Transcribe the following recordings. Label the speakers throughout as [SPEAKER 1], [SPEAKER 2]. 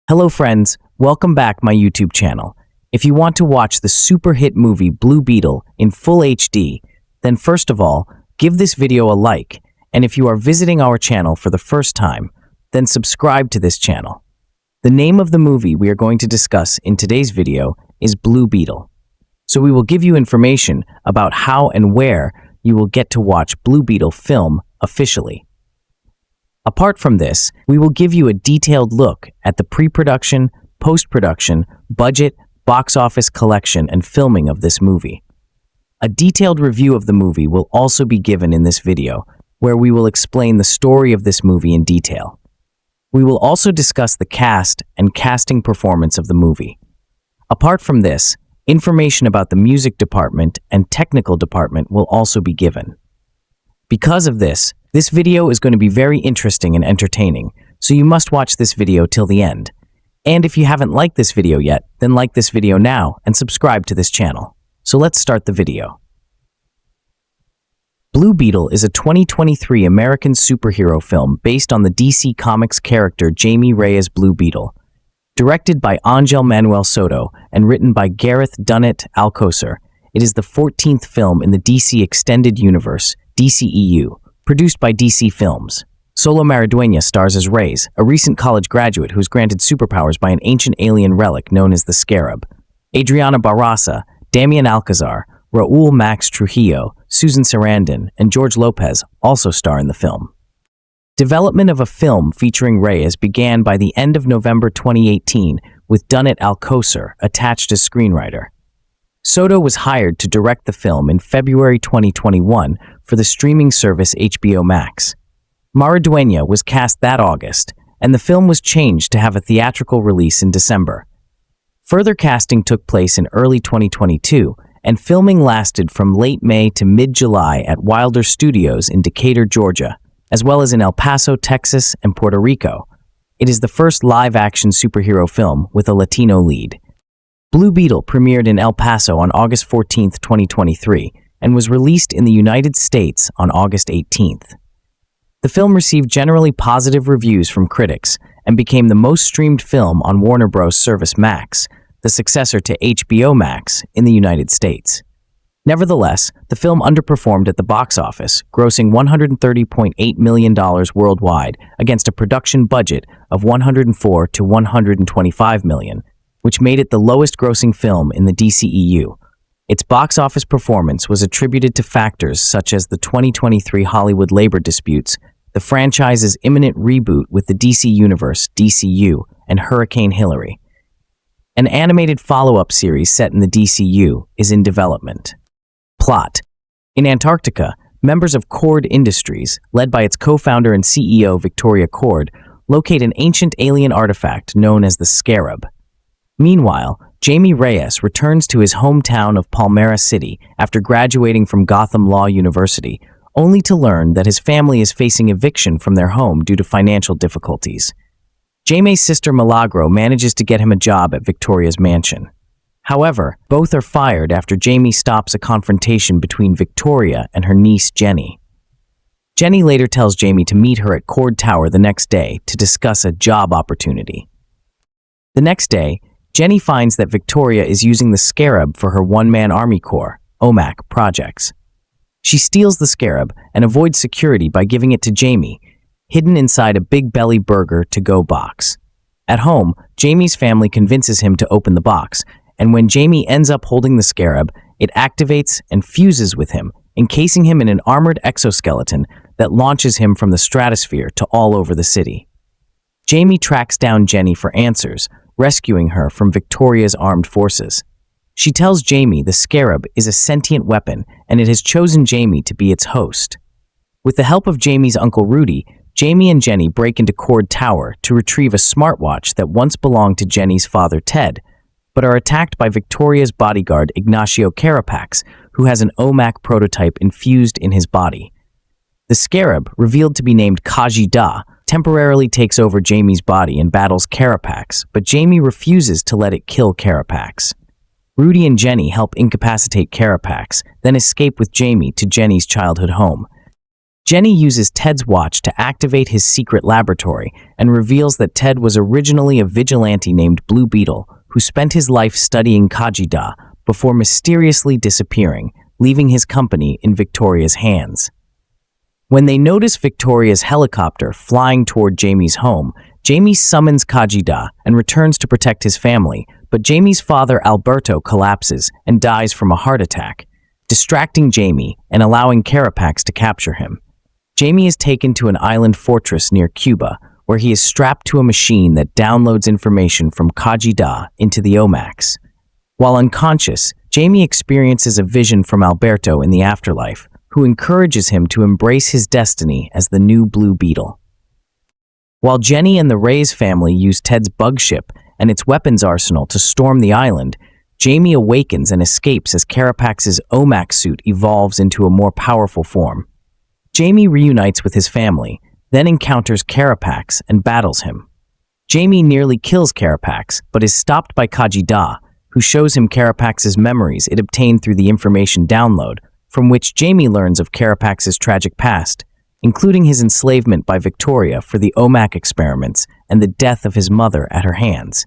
[SPEAKER 1] Hello friends, welcome back my YouTube channel. If you want to watch the super hit movie Blue Beetle in full HD, then first of all, give this video a like, and if you are visiting our channel for the first time, then subscribe to this channel. The name of the movie we are going to discuss in today's video is Blue Beetle. So we will give you information about how and where you will get to watch Blue Beetle film officially. Apart from this, we will give you a detailed look at the pre-production, post-production, budget, box office collection, and filming of this movie. A detailed review of the movie will also be given in this video, where we will explain the story of this movie in detail. We will also discuss the cast and casting performance of the movie. Apart from this, information about the music department and technical department will also be given. Because of this video is going to be very interesting and entertaining, so you must watch this video till the end. And if you haven't liked this video yet, then like this video now and subscribe to this channel. So let's start the video. Blue Beetle is a 2023 American superhero film based on the DC Comics character Jamie Reyes' Blue Beetle. Directed by Ángel Manuel Soto and written by Gareth Damián Alcázar, it is the 14th film in the DC Extended Universe, DCEU, produced by DC Films. Xolo Maridueña stars as Reyes, a recent college graduate who is granted superpowers by an ancient alien relic known as the Scarab. Adriana Barraza, Damián Alcázar, Raúl Max Trujillo, Susan Sarandon, and George Lopez also star in the film. Development of a film featuring Reyes began by the end of November 2018 with Damián Alcázar attached as screenwriter. Soto was hired to direct the film in February 2021 for the streaming service HBO Max. Maridueña was cast that August, and the film was changed to have a theatrical release in December. Further casting took place in early 2022, and filming lasted from late May to mid-July at Wilder Studios in Decatur, Georgia, as well as in El Paso, Texas, and Puerto Rico. It is the first live-action superhero film with a Latino lead. Blue Beetle premiered in El Paso on August 14, 2023, and was released in the United States on August 18th. The film received generally positive reviews from critics and became the most streamed film on Warner Bros. Service Max, the successor to HBO Max in the United States. Nevertheless, the film underperformed at the box office, grossing $130.8 million worldwide against a production budget of $104 to $125 million, which made it the lowest-grossing film in the DCEU. Its box office performance was attributed to factors such as the 2023 Hollywood labor disputes, the franchise's imminent reboot with the DC Universe, DCU, and Hurricane Hillary. An animated follow-up series set in the DCU is in development. Plot: in Antarctica, members of Cord Industries, led by its co-founder and CEO Victoria Cord, locate an ancient alien artifact known as the Scarab. Meanwhile, Jamie Reyes returns to his hometown of Palmera City after graduating from Gotham Law University, only to learn that his family is facing eviction from their home due to financial difficulties. Jamie's sister Milagro manages to get him a job at Victoria's mansion. However, both are fired after Jamie stops a confrontation between Victoria and her niece Jenny. Jenny later tells Jamie to meet her at Cord Tower the next day to discuss a job opportunity. The next day, Jenny finds that Victoria is using the Scarab for her one-man Army Corps, OMAC, projects. She steals the Scarab and avoids security by giving it to Jamie, hidden inside a Big Belly Burger to-go box. At home, Jamie's family convinces him to open the box, and when Jamie ends up holding the Scarab, it activates and fuses with him, encasing him in an armored exoskeleton that launches him from the stratosphere to all over the city. Jamie tracks down Jenny for answers, rescuing her from Victoria's armed forces. She tells Jamie the Scarab is a sentient weapon and it has chosen Jamie to be its host. With the help of Jamie's Uncle Rudy, Jamie and Jenny break into Cord Tower to retrieve a smartwatch that once belonged to Jenny's father Ted, but are attacked by Victoria's bodyguard Ignacio Carapax, who has an OMAC prototype infused in his body. The Scarab, revealed to be named Kaji Da, temporarily takes over Jamie's body and battles Carapax, but Jamie refuses to let it kill Carapax. Rudy and Jenny help incapacitate Carapax, then escape with Jamie to Jenny's childhood home. Jenny uses Ted's watch to activate his secret laboratory and reveals that Ted was originally a vigilante named Blue Beetle who spent his life studying Kajida before mysteriously disappearing, leaving his company in Victoria's hands. When they notice Victoria's helicopter flying toward Jamie's home, Jamie summons Kajida and returns to protect his family, but Jamie's father Alberto collapses and dies from a heart attack, distracting Jamie and allowing Carapax to capture him. Jamie is taken to an island fortress near Cuba, where he is strapped to a machine that downloads information from Kajida into the OMAX. While unconscious, Jamie experiences a vision from Alberto in the afterlife, who encourages him to embrace his destiny as the new Blue Beetle. While Jenny and the Reyes family use Ted's bug ship and its weapons arsenal to storm the island, Jamie awakens and escapes as Carapax's OMAX suit evolves into a more powerful form. Jamie reunites with his family, then encounters Carapax and battles him. Jamie nearly kills Carapax, but is stopped by Kajida, who shows him Carapax's memories it obtained through the information download, from which Jamie learns of Carapax's tragic past, including his enslavement by Victoria for the OMAC experiments and the death of his mother at her hands.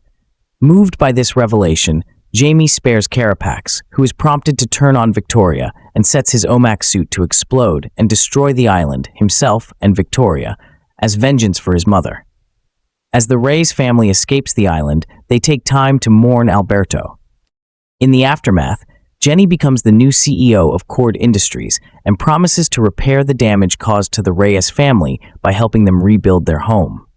[SPEAKER 1] Moved by this revelation, Jamie spares Carapax, who is prompted to turn on Victoria and sets his OMAC suit to explode and destroy the island, himself and Victoria, as vengeance for his mother. As the Reyes family escapes the island, they take time to mourn Alberto. In the aftermath, Jenny becomes the new CEO of Cord Industries and promises to repair the damage caused to the Reyes family by helping them rebuild their home.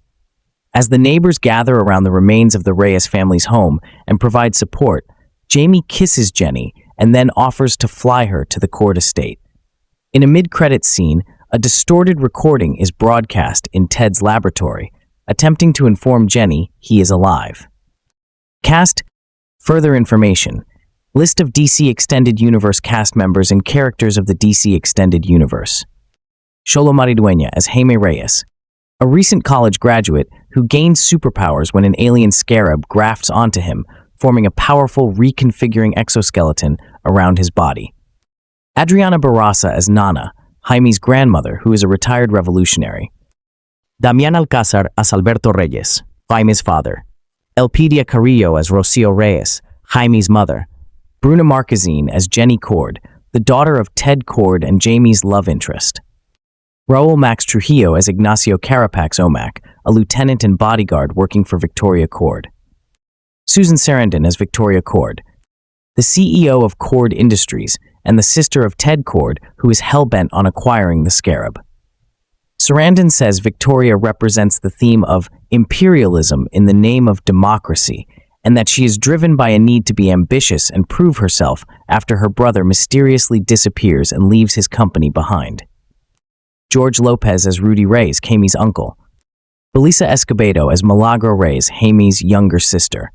[SPEAKER 1] As the neighbors gather around the remains of the Reyes family's home and provide support, Jamie kisses Jenny and then offers to fly her to the Cord estate. In a mid-credits scene, a distorted recording is broadcast in Ted's laboratory, attempting to inform Jenny he is alive. Cast. Further information. List of DC Extended Universe cast members and characters of the DC Extended Universe. Xolo Maridueña as Jaime Reyes, a recent college graduate who gains superpowers when an alien scarab grafts onto him, forming a powerful reconfiguring exoskeleton around his body. Adriana Barraza as Nana, Jaime's grandmother who is a retired revolutionary. Damián Alcázar as Alberto Reyes, Jaime's father. Elpidia Carrillo as Rocio Reyes, Jaime's mother. Bruna Marquezine as Jenny Cord, the daughter of Ted Cord and Jamie's love interest. Raul Max Trujillo as Ignacio Carapax Omac, a lieutenant and bodyguard working for Victoria Cord. Susan Sarandon as Victoria Cord, the CEO of Cord Industries and the sister of Ted Cord, who is hell-bent on acquiring the scarab. Sarandon says Victoria represents the theme of imperialism in the name of democracy, and that she is driven by a need to be ambitious and prove herself after her brother mysteriously disappears and leaves his company behind. George Lopez as Rudy Reyes, Jaime's uncle. Belisa Escobedo as Milagro Reyes, Jaime's younger sister.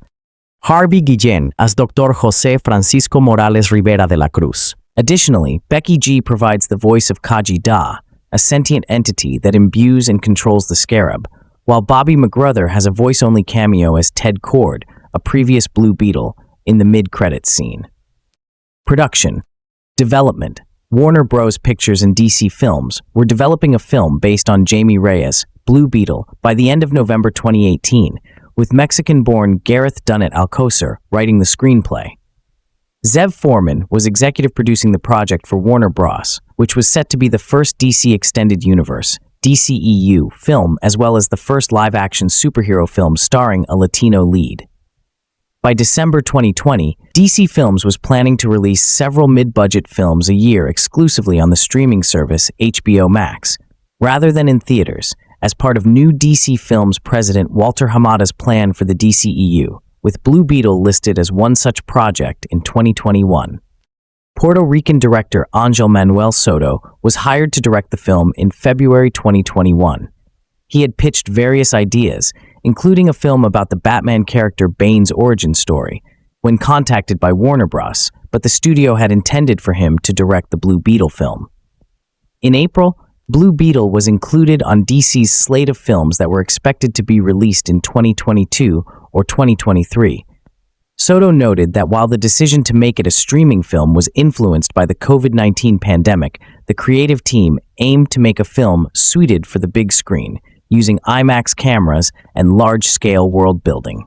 [SPEAKER 1] Harvey Guillén as Dr. José Francisco Morales Rivera de la Cruz. Additionally, Becky G provides the voice of Kaji Da, a sentient entity that imbues and controls the scarab, while Bobby McGrother has a voice-only cameo as Ted Cord, a previous Blue Beetle, in the mid-credits scene. Production. Development. Warner Bros. Pictures and DC Films were developing a film based on Jaime Reyes, Blue Beetle, by the end of November 2018, with Mexican-born Gareth Dunnett Alcázar writing the screenplay. Zev Foreman was executive producing the project for Warner Bros., which was set to be the first DC Extended Universe, DCEU, film as well as the first live-action superhero film starring a Latino lead. By December 2020, DC Films was planning to release several mid-budget films a year exclusively on the streaming service HBO Max, rather than in theaters, as part of new DC Films president Walter Hamada's plan for the DCEU, with Blue Beetle listed as one such project in 2021. Puerto Rican director Ángel Manuel Soto was hired to direct the film in February 2021. He had pitched various ideas, including a film about the Batman character Bane's origin story, when contacted by Warner Bros., but the studio had intended for him to direct the Blue Beetle film. In April, Blue Beetle was included on DC's slate of films that were expected to be released in 2022 or 2023. Soto noted that while the decision to make it a streaming film was influenced by the COVID-19 pandemic, the creative team aimed to make a film suited for the big screen, using IMAX cameras and large-scale world building.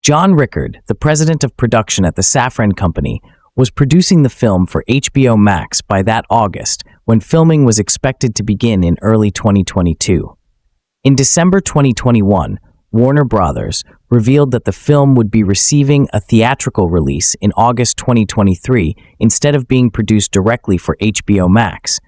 [SPEAKER 1] John Rickard, the president of production at the Safran company, was producing the film for HBO Max by that August, when filming was expected to begin in early 2022. In December 2021, Warner Brothers revealed that the film would be receiving a theatrical release in August 2023 instead of being produced directly for HBO Max.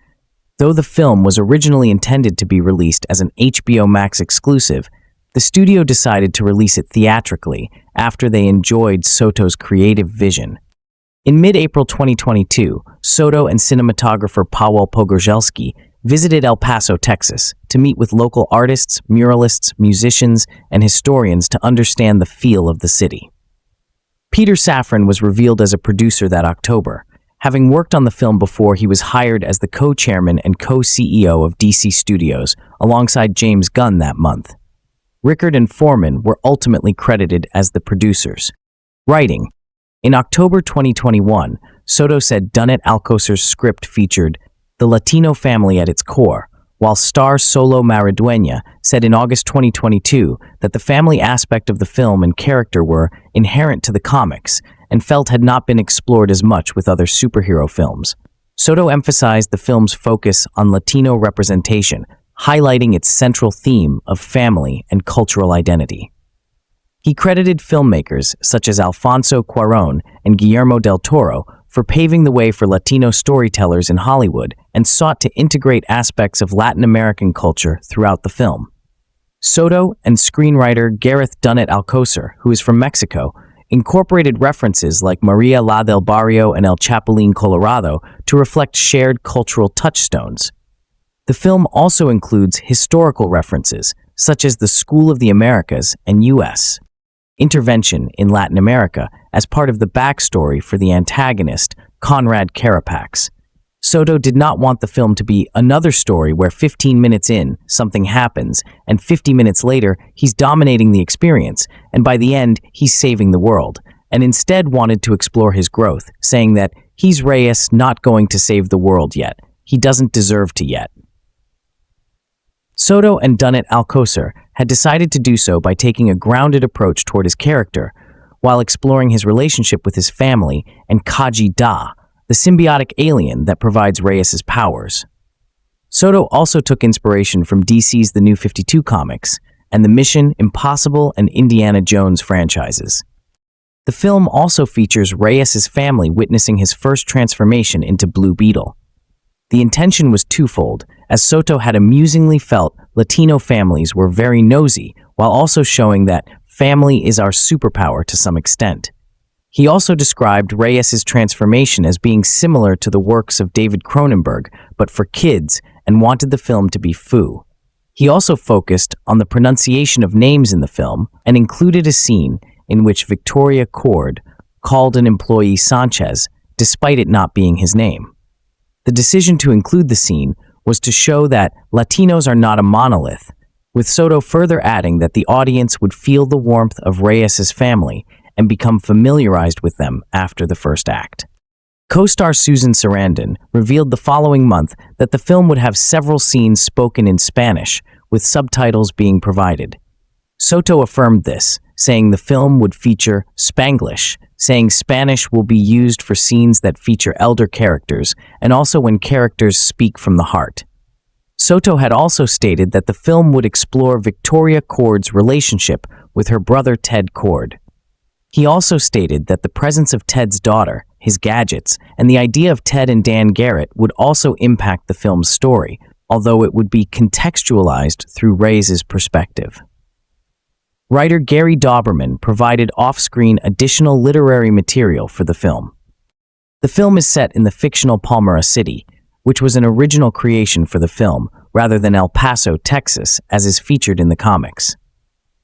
[SPEAKER 1] Though the film was originally intended to be released as an HBO Max exclusive, the studio decided to release it theatrically after they enjoyed Soto's creative vision. In mid-April 2022, Soto and cinematographer Paweł Pogorzelski visited El Paso, Texas, to meet with local artists, muralists, musicians, and historians to understand the feel of the city. Peter Safran was revealed as a producer that October. Having worked on the film before, he was hired as the co-chairman and co-CEO of DC Studios, alongside James Gunn that month. Rickard and Foreman were ultimately credited as the producers. Writing. In October 2021, Soto said Damián Alcázar's script featured the Latino family at its core, while star Xolo Maridueña said in August 2022 that the family aspect of the film and character were inherent to the comics and felt had not been explored as much with other superhero films. Soto emphasized the film's focus on Latino representation, highlighting its central theme of family and cultural identity. He credited filmmakers such as Alfonso Cuarón and Guillermo del Toro for paving the way for Latino storytellers in Hollywood and sought to integrate aspects of Latin American culture throughout the film. Soto and screenwriter Gareth Damián Alcázar, who is from Mexico, incorporated references like Maria la del Barrio and El Chapulín Colorado to reflect shared cultural touchstones. The film also includes historical references, such as the School of the Americas and U.S. intervention in Latin America as part of the backstory for the antagonist, Conrad Carapax. Soto did not want the film to be another story where 15 minutes in, something happens, and 50 minutes later, he's dominating the experience, and by the end, he's saving the world, and instead wanted to explore his growth, saying that he's Reyes not going to save the world yet. He doesn't deserve to yet. Soto and Damián Alcázar had decided to do so by taking a grounded approach toward his character, while exploring his relationship with his family and Kaji Da, the symbiotic alien that provides Reyes' powers. Soto also took inspiration from DC's The New 52 comics and the Mission Impossible and Indiana Jones franchises. The film also features Reyes' family witnessing his first transformation into Blue Beetle. The intention was twofold, as Soto had amusingly felt Latino families were very nosy, while also showing that family is our superpower to some extent. He also described Reyes' transformation as being similar to the works of David Cronenberg, but for kids, and wanted the film to be foo. He also focused on the pronunciation of names in the film, and included a scene in which Victoria Cord called an employee Sanchez, despite it not being his name. The decision to include the scene was to show that Latinos are not a monolith, with Soto further adding that the audience would feel the warmth of Reyes' family and become familiarized with them after the first act. Co-star Susan Sarandon revealed the following month that the film would have several scenes spoken in Spanish, with subtitles being provided. Soto affirmed this, saying the film would feature Spanglish, saying Spanish will be used for scenes that feature elder characters, and also when characters speak from the heart. Soto had also stated that the film would explore Victoria Cord's relationship with her brother Ted Cord. He also stated that the presence of Ted's daughter, his gadgets, and the idea of Ted and Dan Garrett would also impact the film's story, although it would be contextualized through Reyes' perspective. Writer Gary Dauberman provided off-screen additional literary material for the film. The film is set in the fictional Palmyra City, which was an original creation for the film, rather than El Paso, Texas, as is featured in the comics.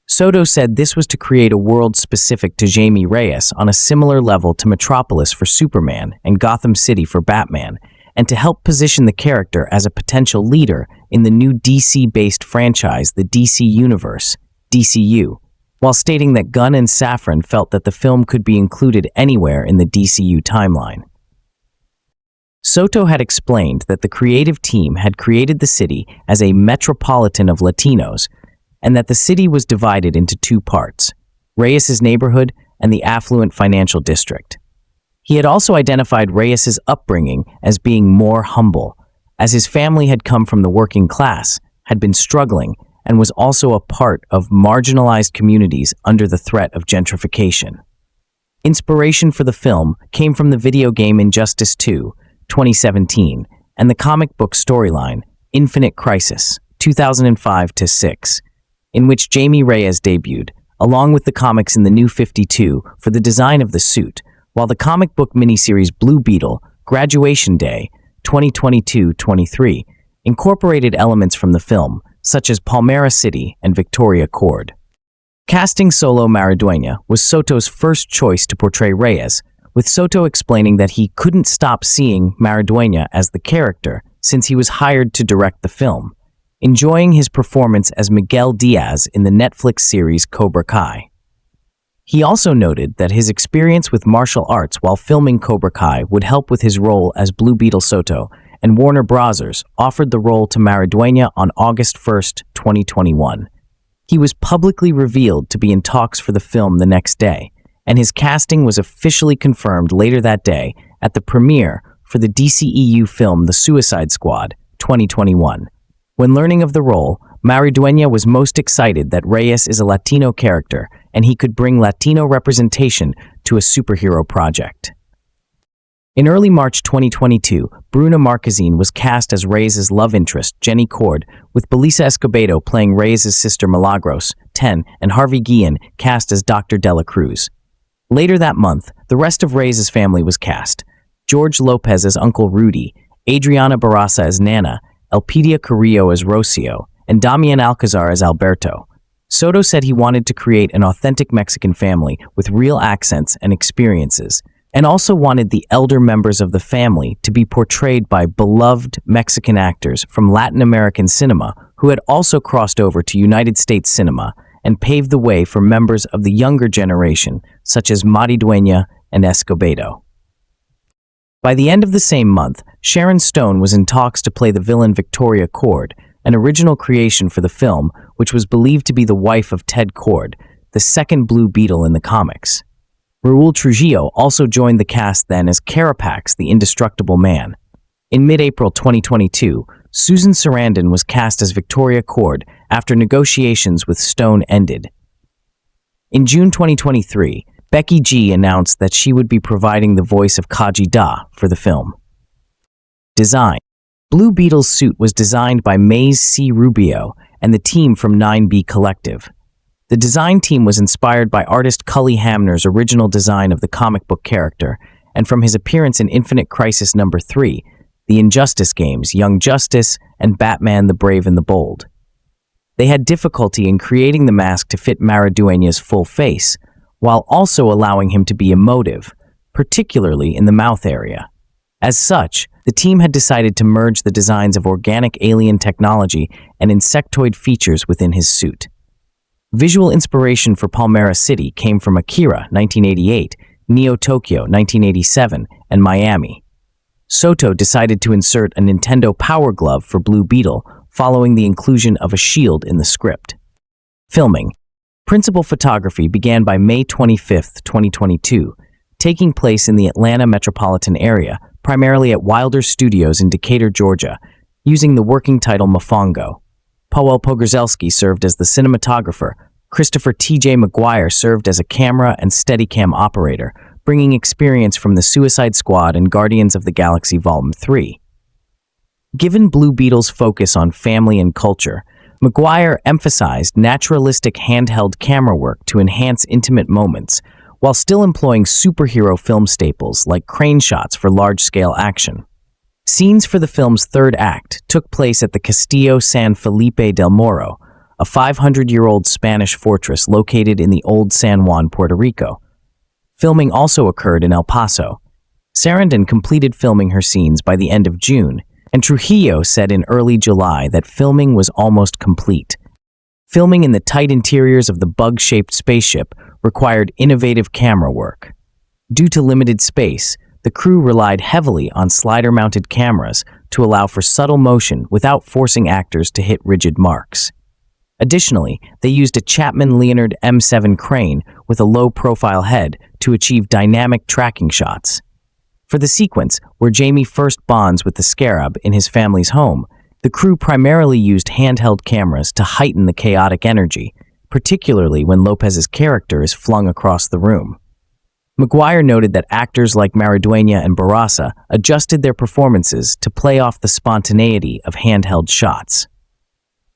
[SPEAKER 1] Soto said this was to create a world specific to Jamie Reyes on a similar level to Metropolis for Superman and Gotham City for Batman, and to help position the character as a potential leader in the new DC-based franchise, the DC Universe, DCU, while stating that Gunn and Safran felt that the film could be included anywhere in the DCU timeline. Soto had explained that the creative team had created the city as a metropolitan of Latinos, and that the city was divided into two parts, Reyes's neighborhood and the affluent financial district. He had also identified Reyes's upbringing as being more humble, as his family had come from the working class, had been struggling, and was also a part of marginalized communities under the threat of gentrification. Inspiration for the film came from the video game Injustice 2, 2017, and the comic book storyline Infinite Crisis, 2005-6, in which Jamie Reyes debuted, along with the comics in the New 52 for the design of the suit, while the comic book miniseries Blue Beetle, Graduation Day, 2022-23, incorporated elements from the film, such as Palmera City and Victoria Court. Casting Xolo Maridueña was Soto's first choice to portray Reyes, with Soto explaining that he couldn't stop seeing Maridueña as the character since he was hired to direct the film, enjoying his performance as Miguel Diaz in the Netflix series Cobra Kai. He also noted that his experience with martial arts while filming Cobra Kai would help with his role as Blue Beetle Soto, and Warner Bros. Offered the role to Maridueña on August 1, 2021. He was publicly revealed to be in talks for the film the next day, and his casting was officially confirmed later that day at the premiere for the DCEU film The Suicide Squad, 2021. When learning of the role, Maridueña was most excited that Reyes is a Latino character and he could bring Latino representation to a superhero project. In early March 2022, Bruna Marquezine was cast as Reyes' love interest, Jenny Cord, with Belisa Escobedo playing Reyes' sister Milagros, 10, and Harvey Guillen cast as Dr. Dela Cruz. Later that month, the rest of Reyes' family was cast. George Lopez as Uncle Rudy, Adriana Barraza as Nana, Elpidia Carrillo as Rocio, and Damián Alcázar as Alberto. Soto said he wanted to create an authentic Mexican family with real accents and experiences, and also wanted the elder members of the family to be portrayed by beloved Mexican actors from Latin American cinema who had also crossed over to United States cinema and paved the way for members of the younger generation, such as Maridueña and Escobedo. By the end of the same month, Sharon Stone was in talks to play the villain Victoria Cord, an original creation for the film, which was believed to be the wife of Ted Cord, the second Blue Beetle in the comics. Raul Trujillo also joined the cast then as Carapax, the Indestructible Man. In mid-April 2022, Susan Sarandon was cast as Victoria Cord after negotiations with Stone ended. In June 2023, Becky G announced that she would be providing the voice of Kaji Da for the film. Design. Blue Beetle's suit was designed by Maze C. Rubio and the team from 9B Collective. The design team was inspired by artist Cully Hamner's original design of the comic book character and from his appearance in Infinite Crisis No. 3, the Injustice games Young Justice, and Batman the Brave and the Bold. They had difficulty in creating the mask to fit Maridueña's full face, while also allowing him to be emotive, particularly in the mouth area. As such, the team had decided to merge the designs of organic alien technology and insectoid features within his suit. Visual inspiration for Palmera City came from Akira, 1988, Neo Tokyo, 1987, and Miami. Soto decided to insert a Nintendo Power Glove for Blue Beetle following the inclusion of a shield in the script. Filming. Principal photography began by May 25, 2022, taking place in the Atlanta metropolitan area, primarily at Wilder Studios in Decatur, Georgia, using the working title Mofongo. Powell Pogorzelski served as the cinematographer. Christopher T.J. McGuire served as a camera and Steadicam operator, bringing experience from The Suicide Squad and Guardians of the Galaxy Volume 3. Given Blue Beetle's focus on family and culture, McGuire emphasized naturalistic handheld camera work to enhance intimate moments, while still employing superhero film staples like crane shots for large-scale action. Scenes for the film's third act took place at the Castillo San Felipe del Moro, a 500-year-old Spanish fortress located in the old San Juan, Puerto Rico. Filming also occurred in El Paso. Sarandon completed filming her scenes by the end of June, and Trujillo said in early July that filming was almost complete. Filming in the tight interiors of the bug-shaped spaceship required innovative camera work. Due to limited space, the crew relied heavily on slider-mounted cameras to allow for subtle motion without forcing actors to hit rigid marks. Additionally, they used a Chapman-Leonard M7 crane with a low-profile head to achieve dynamic tracking shots. For the sequence where Jamie first bonds with the Scarab in his family's home, the crew primarily used handheld cameras to heighten the chaotic energy, particularly when Lopez's character is flung across the room. McGuire noted that actors like Maridueña and Barraza adjusted their performances to play off the spontaneity of handheld shots.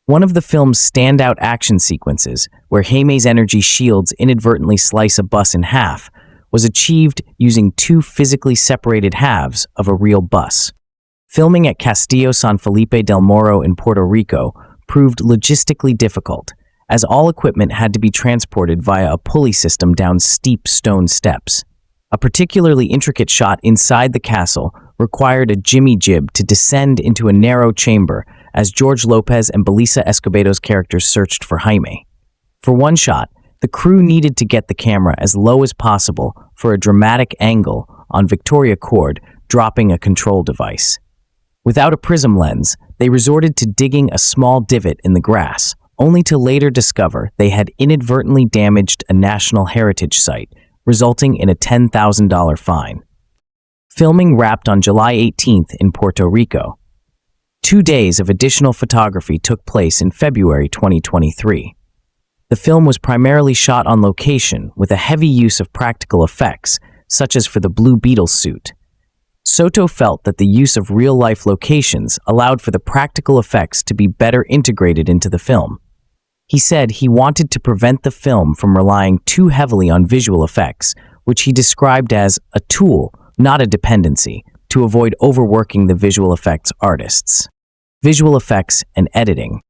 [SPEAKER 1] One of the film's standout action sequences, where Jaime's energy shields inadvertently slice a bus in half, was achieved using two physically separated halves of a real bus. Filming at Castillo San Felipe del Morro in Puerto Rico proved logistically difficult, as all equipment had to be transported via a pulley system down steep stone steps. A particularly intricate shot inside the castle required a jimmy jib to descend into a narrow chamber as George Lopez and Belisa Escobedo's characters searched for Jaime. For one shot, the crew needed to get the camera as low as possible for a dramatic angle on Victoria Cord dropping a control device. Without a prism lens, they resorted to digging a small divot in the grass, only to later discover they had inadvertently damaged a National Heritage Site, resulting in a $10,000 fine. Filming wrapped on July 18th in Puerto Rico. 2 days of additional photography took place in February 2023. The film was primarily shot on location with a heavy use of practical effects, such as for the Blue Beetle suit. Soto felt that the use of real-life locations allowed for the practical effects to be better integrated into the film. He said he wanted to prevent the film from relying too heavily on visual effects, which he described as a tool, not a dependency, to avoid overworking the visual effects artists. Visual effects and editing.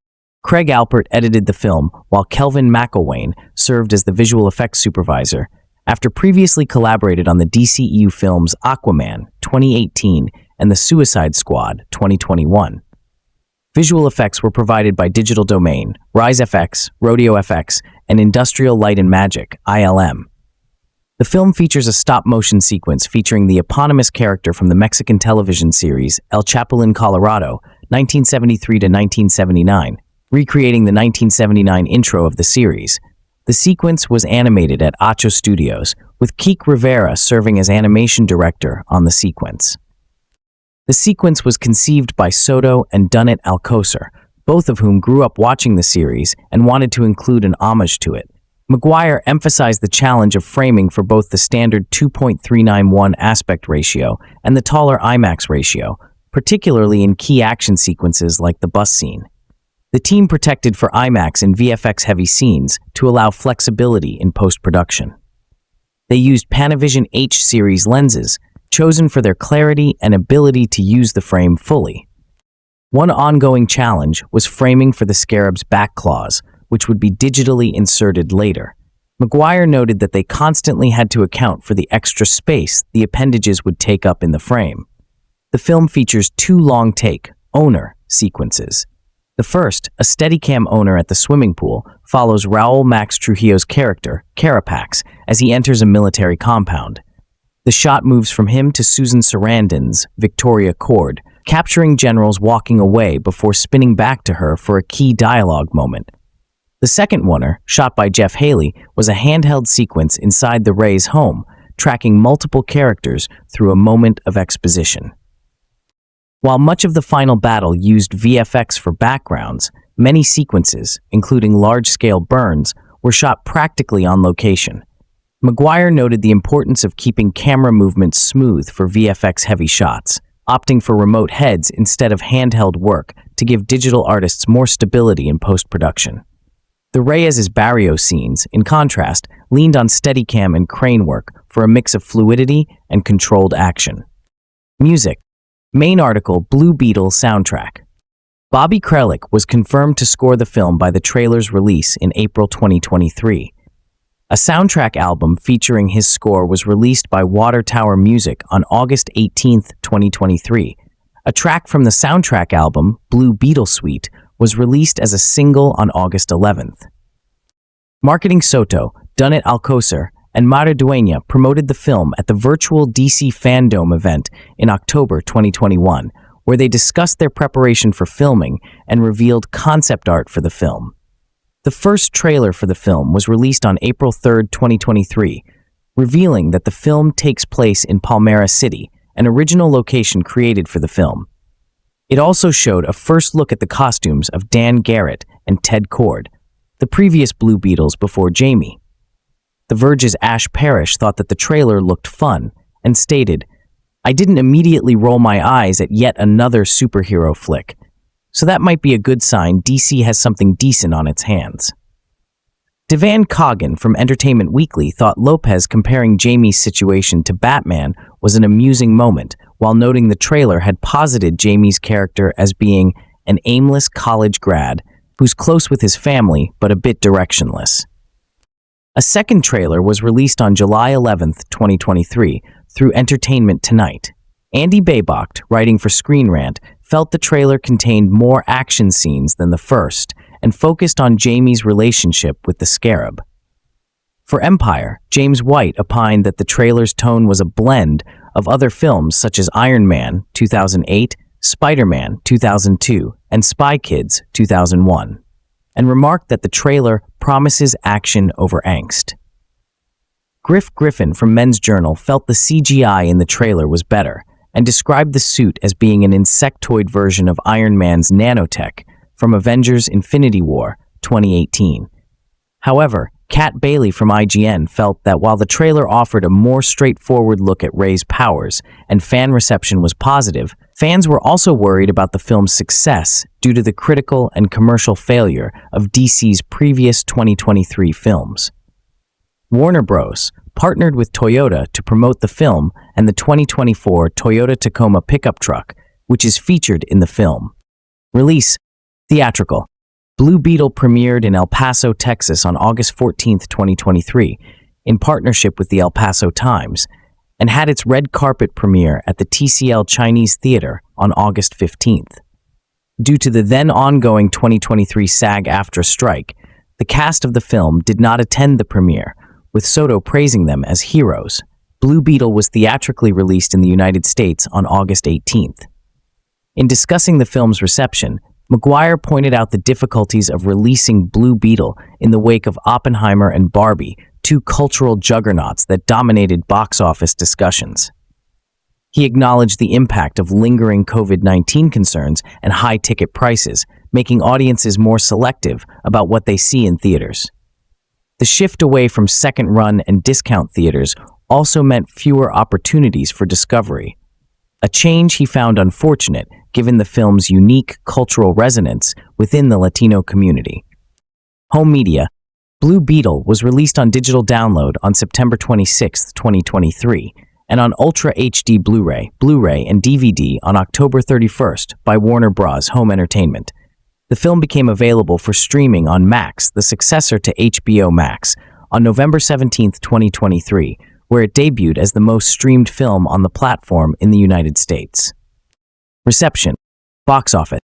[SPEAKER 1] Craig Alpert edited the film, while Kelvin McElwain served as the visual effects supervisor, after previously collaborated on the DCEU films Aquaman 2018 and The Suicide Squad 2021. Visual effects were provided by Digital Domain, Rise FX, Rodeo FX, and Industrial Light and Magic, ILM. The film features a stop-motion sequence featuring the eponymous character from the Mexican television series El Chapulín Colorado, 1973 to 1979, recreating the 1979 intro of the series. The sequence was animated at Ocho Studios, with Kike Rivera serving as animation director on the sequence. The sequence was conceived by Soto and Damián Alcázar, both of whom grew up watching the series and wanted to include an homage to it. McGuire emphasized the challenge of framing for both the standard 2.391 aspect ratio and the taller IMAX ratio, particularly in key action sequences like the bus scene. The team protected for IMAX and VFX-heavy scenes to allow flexibility in post-production. They used Panavision H-series lenses, chosen for their clarity and ability to use the frame fully. One ongoing challenge was framing for the Scarab's back claws, which would be digitally inserted later. McGuire noted that they constantly had to account for the extra space the appendages would take up in the frame. The film features 2 long-take, owner, sequences. The first, a Steadicam owner at the swimming pool, follows Raul Max Trujillo's character, Carapax, as he enters a military compound. The shot moves from him to Susan Sarandon's Victoria Cord, capturing generals walking away before spinning back to her for a key dialogue moment. The second oneer, shot by Jeff Haley, was a handheld sequence inside the Rey's home, tracking multiple characters through a moment of exposition. While much of the final battle used VFX for backgrounds, many sequences, including large-scale burns, were shot practically on location. McGuire noted the importance of keeping camera movements smooth for VFX-heavy shots, opting for remote heads instead of handheld work to give digital artists more stability in post-production. The Reyes' barrio scenes, in contrast, leaned on Steadicam and crane work for a mix of fluidity and controlled action. Music. Main article, Blue Beetle soundtrack. Bobby Kralik was confirmed to score the film by the trailer's release in April 2023. A soundtrack album featuring his score was released by Water Tower Music on August 18, 2023. A track from the soundtrack album, Blue Beetle Suite, was released as a single on August 11th. Marketing Soto, Damián Alcázar, and Maridueña promoted the film at the virtual DC Fandom event in October 2021, where they discussed their preparation for filming and revealed concept art for the film. The first trailer for the film was released on April 3, 2023, revealing that the film takes place in Palmera City, an original location created for the film. It also showed a first look at the costumes of Dan Garrett and Ted Cord, the previous Blue Beetles before Jamie. The Verge's Ash Parrish thought that the trailer looked fun and stated, "I didn't immediately roll my eyes at yet another superhero flick, so that might be a good sign DC has something decent on its hands." Devan Coggan from Entertainment Weekly thought Lopez comparing Jamie's situation to Batman was an amusing moment, while noting the trailer had posited Jamie's character as being an aimless college grad who's close with his family but a bit directionless. A second trailer was released on July 11, 2023, through Entertainment Tonight. Andy Baybocht, writing for Screen Rant, felt the trailer contained more action scenes than the first and focused on Jamie's relationship with the Scarab. For Empire, James White opined that the trailer's tone was a blend of other films such as Iron Man 2008, Spider-Man 2002, and Spy Kids 2001, and remarked that the trailer promises action over angst. Griff Griffin from Men's Journal felt the CGI in the trailer was better and described the suit as being an insectoid version of Iron Man's nanotech from Avengers Infinity War 2018. However, Kat Bailey from IGN felt that while the trailer offered a more straightforward look at Ray's powers and fan reception was positive, fans were also worried about the film's success due to the critical and commercial failure of DC's previous 2023 films. Warner Bros. Partnered with Toyota to promote the film and the 2024 Toyota Tacoma pickup truck, which is featured in the film. Release: theatrical. Blue Beetle premiered in El Paso, Texas on August 14, 2023, in partnership with the El Paso Times, and had its red carpet premiere at the TCL Chinese Theater on August 15th. Due to the then ongoing 2023 SAG-AFTRA strike, the cast of the film did not attend the premiere, with Soto praising them as heroes. Blue Beetle was theatrically released in the United States on August 18th. In discussing the film's reception, McGuire pointed out the difficulties of releasing Blue Beetle in the wake of Oppenheimer and Barbie, two cultural juggernauts that dominated box office discussions. He acknowledged the impact of lingering COVID-19 concerns and high ticket prices, making audiences more selective about what they see in theaters. The shift away from second-run and discount theaters also meant fewer opportunities for discovery, a change he found unfortunate given the film's unique cultural resonance within the Latino community. Home media. Blue Beetle was released on digital download on September 26, 2023, and on Ultra HD Blu-ray, and DVD on October 31st by Warner Bros. Home Entertainment. The film became available for streaming on Max, the successor to HBO Max, on November 17, 2023, where it debuted as the most streamed film on the platform in the United States. Reception. Box office.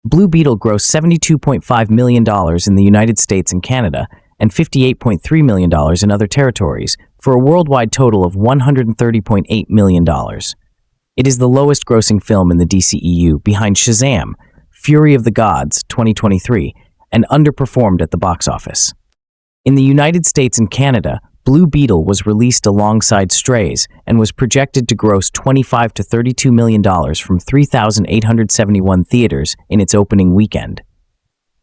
[SPEAKER 1] Blue Beetle grossed $72.5 million in the United States and Canada and $58.3 million in other territories, for a worldwide total of $130.8 million. It is the lowest grossing film in the DCEU, behind Shazam, Fury of the Gods 2023, and underperformed at the box office. In the United States and Canada, Blue Beetle was released alongside Strays and was projected to gross $25 to $32 million from 3,871 theaters in its opening weekend.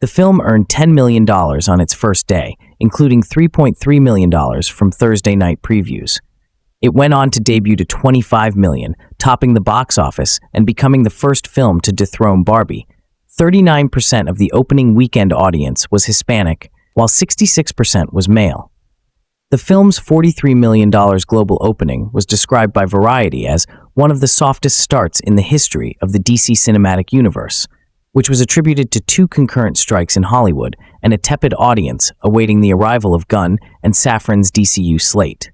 [SPEAKER 1] The film earned $10 million on its first day, including $3.3 million from Thursday night previews. It went on to debut to $25 million, topping the box office and becoming the first film to dethrone Barbie. 39% of the opening weekend audience was Hispanic, while 66% was male. The film's $43 million global opening was described by Variety as one of the softest starts in the history of the DC cinematic universe, which was attributed to two concurrent strikes in Hollywood and a tepid audience awaiting the arrival of Gunn and Safran's DCU slate.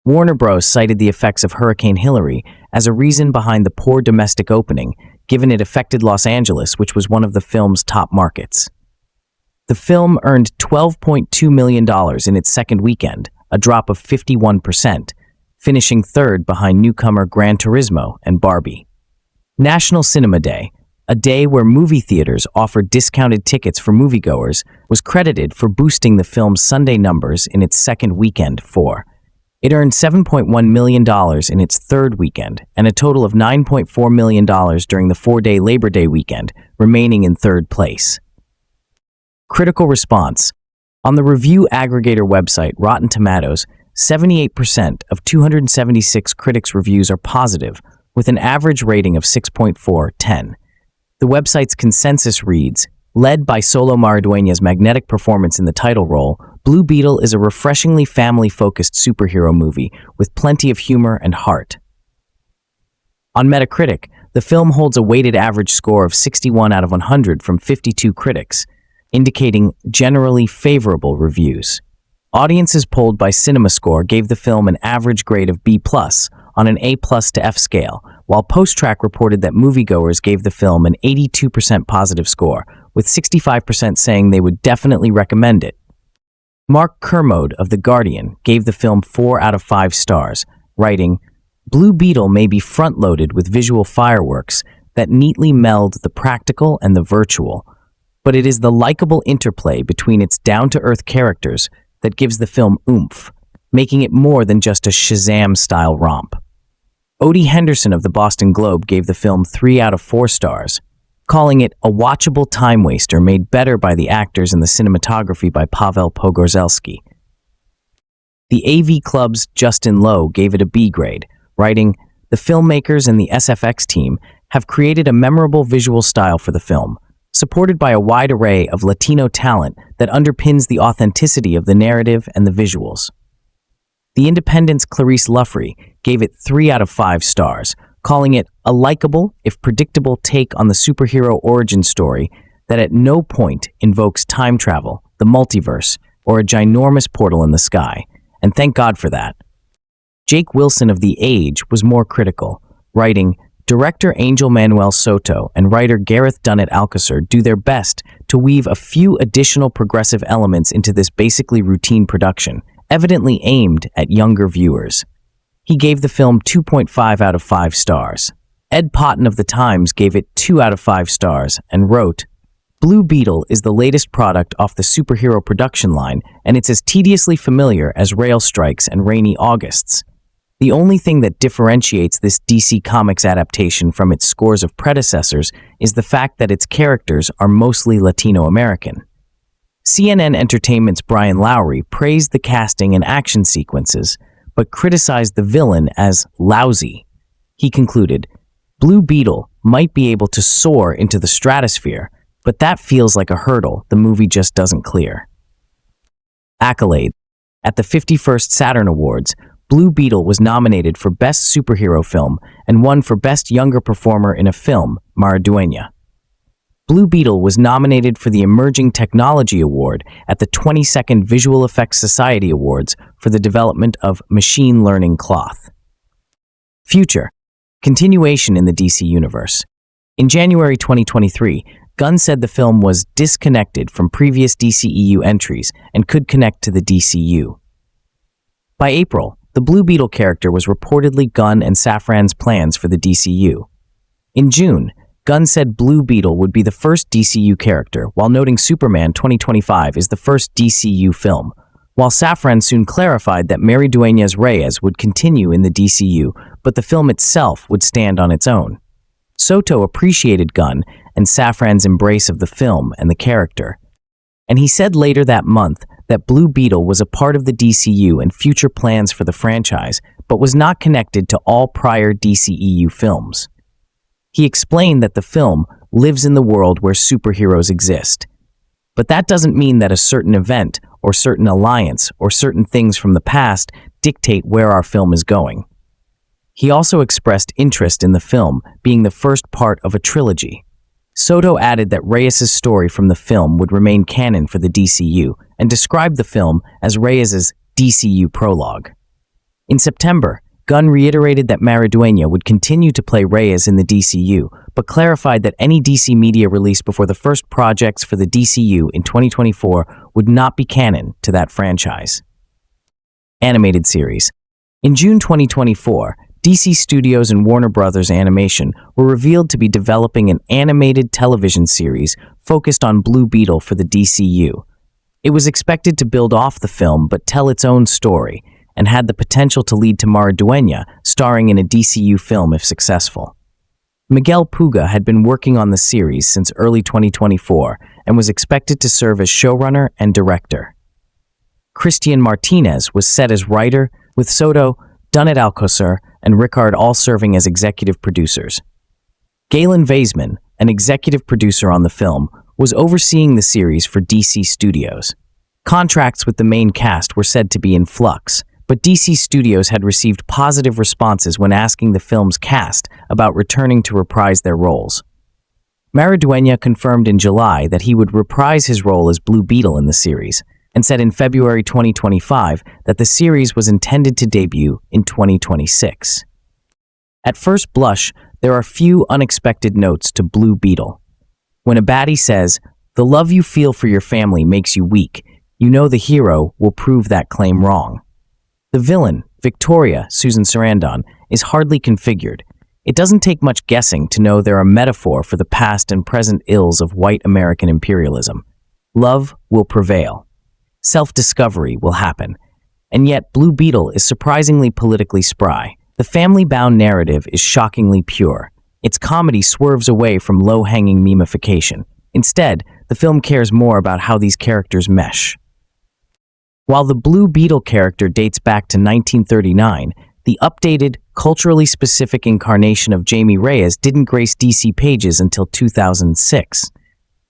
[SPEAKER 1] Warner Bros. Cited the effects of Hurricane Hillary as a reason behind the poor domestic opening, given it affected Los Angeles, which was one of the film's top markets. The film earned $12.2 million in its second weekend, a drop of 51%, finishing third behind newcomer Gran Turismo and Barbie. National Cinema Day, a day where movie theaters offered discounted tickets for moviegoers, was credited for boosting the film's Sunday numbers in its second weekend. It earned $7.1 million in its third weekend and a total of $9.4 million during the four-day Labor Day weekend, remaining in third place. Critical response. On the review aggregator website Rotten Tomatoes, 78% of 276 critics' reviews are positive, with an average rating of 6.4/10. The website's consensus reads, led by Xolo Maridueña's magnetic performance in the title role, Blue Beetle is a refreshingly family-focused superhero movie with plenty of humor and heart. On Metacritic, the film holds a weighted average score of 61 out of 100 from 52 critics, indicating generally favorable reviews. Audiences polled by CinemaScore gave the film an average grade of B+ on an A+ to F scale, while PostTrack reported that moviegoers gave the film an 82% positive score, with 65% saying they would definitely recommend it. Mark Kermode of The Guardian gave the film 4 out of 5 stars, writing, Blue Beetle may be front-loaded with visual fireworks that neatly meld the practical and the virtual, but it is the likable interplay between its down-to-earth characters that gives the film oomph, making it more than just a Shazam-style romp. Odie Henderson of the Boston Globe gave the film 3 out of 4 stars, calling it a watchable time waster made better by the actors and the cinematography by Pavel Pogorzelski. The AV Club's Justin Lowe gave it a B grade, writing, the filmmakers and the SFX team have created a memorable visual style for the film, supported by a wide array of Latino talent that underpins the authenticity of the narrative and the visuals. The Independent's Clarice Luffrey gave it 3 out of 5 stars, calling it a likable, if predictable, take on the superhero origin story that at no point invokes time travel, the multiverse, or a ginormous portal in the sky, and thank God for that. Jake Wilson of The Age was more critical, writing, Director Angel Manuel Soto and writer Damián Alcázar do their best to weave a few additional progressive elements into this basically routine production, evidently aimed at younger viewers. He gave the film 2.5 out of 5 stars. Ed Potton of The Times gave it 2 out of 5 stars and wrote, Blue Beetle is the latest product off the superhero production line, and it's as tediously familiar as rail strikes and rainy Augusts. The only thing that differentiates this DC Comics adaptation from its scores of predecessors is the fact that its characters are mostly Latino American. CNN Entertainment's Brian Lowry praised the casting and action sequences, but criticized the villain as lousy. He concluded, Blue Beetle might be able to soar into the stratosphere, but that feels like a hurdle the movie just doesn't clear. Accolade. At the 51st Saturn Awards, Blue Beetle was nominated for Best Superhero Film and won for Best Younger Performer in a Film, Maridueña. Blue Beetle was nominated for the Emerging Technology Award at the 22nd Visual Effects Society Awards for the development of machine learning cloth. Future. Continuation in the DC Universe. In January 2023, Gunn said the film was disconnected from previous DCEU entries and could connect to the DCU. By April, the Blue Beetle character was reportedly Gunn and Safran's plans for the DCU. In June, Gunn said Blue Beetle would be the first DCU character, while noting Superman 2025 is the first DCU film, while Safran soon clarified that Maridueña's Reyes would continue in the DCU, but the film itself would stand on its own. Soto appreciated Gunn and Safran's embrace of the film and the character, and he said later that month that Blue Beetle was a part of the DCU and future plans for the franchise, but was not connected to all prior DCEU films. He explained that the film lives in the world where superheroes exist. But that doesn't mean that a certain event or certain alliance or certain things from the past dictate where our film is going. He also expressed interest in the film being the first part of a trilogy. Soto added that Reyes' story from the film would remain canon for the DCU and described the film as Reyes' DCU prologue. In September, Gunn reiterated that Maridueña would continue to play Reyes in the DCU, but clarified that any DC media released before the first projects for the DCU in 2024 would not be canon to that franchise. Animated series. In June 2024, DC Studios and Warner Bros. Animation were revealed to be developing an animated television series focused on Blue Beetle for the DCU. It was expected to build off the film but tell its own story, and had the potential to lead to Maridueña starring in a DCU film if successful. Miguel Puga had been working on the series since early 2024 and was expected to serve as showrunner and director. Christian Martinez was set as writer, with Soto, Damián Alcázar, and Rickard all serving as executive producers. Galen Weisman, an executive producer on the film, was overseeing the series for DC Studios. Contracts with the main cast were said to be in flux, but DC Studios had received positive responses when asking the film's cast about returning to reprise their roles. Maridueña confirmed in July that he would reprise his role as Blue Beetle in the series, and said in February 2025 that the series was intended to debut in 2026. At first blush, there are few unexpected notes to Blue Beetle. When a baddie says, "The love you feel for your family makes you weak," you know the hero will prove that claim wrong. The villain, Victoria, Susan Sarandon, is hardly configured. It doesn't take much guessing to know they're a metaphor for the past and present ills of white American imperialism. Love will prevail. Self-discovery will happen. And yet, Blue Beetle is surprisingly politically spry. The family-bound narrative is shockingly pure. Its comedy swerves away from low-hanging memification. Instead, the film cares more about how these characters mesh. While the Blue Beetle character dates back to 1939, the updated, culturally specific incarnation of Jamie Reyes didn't grace DC pages until 2006.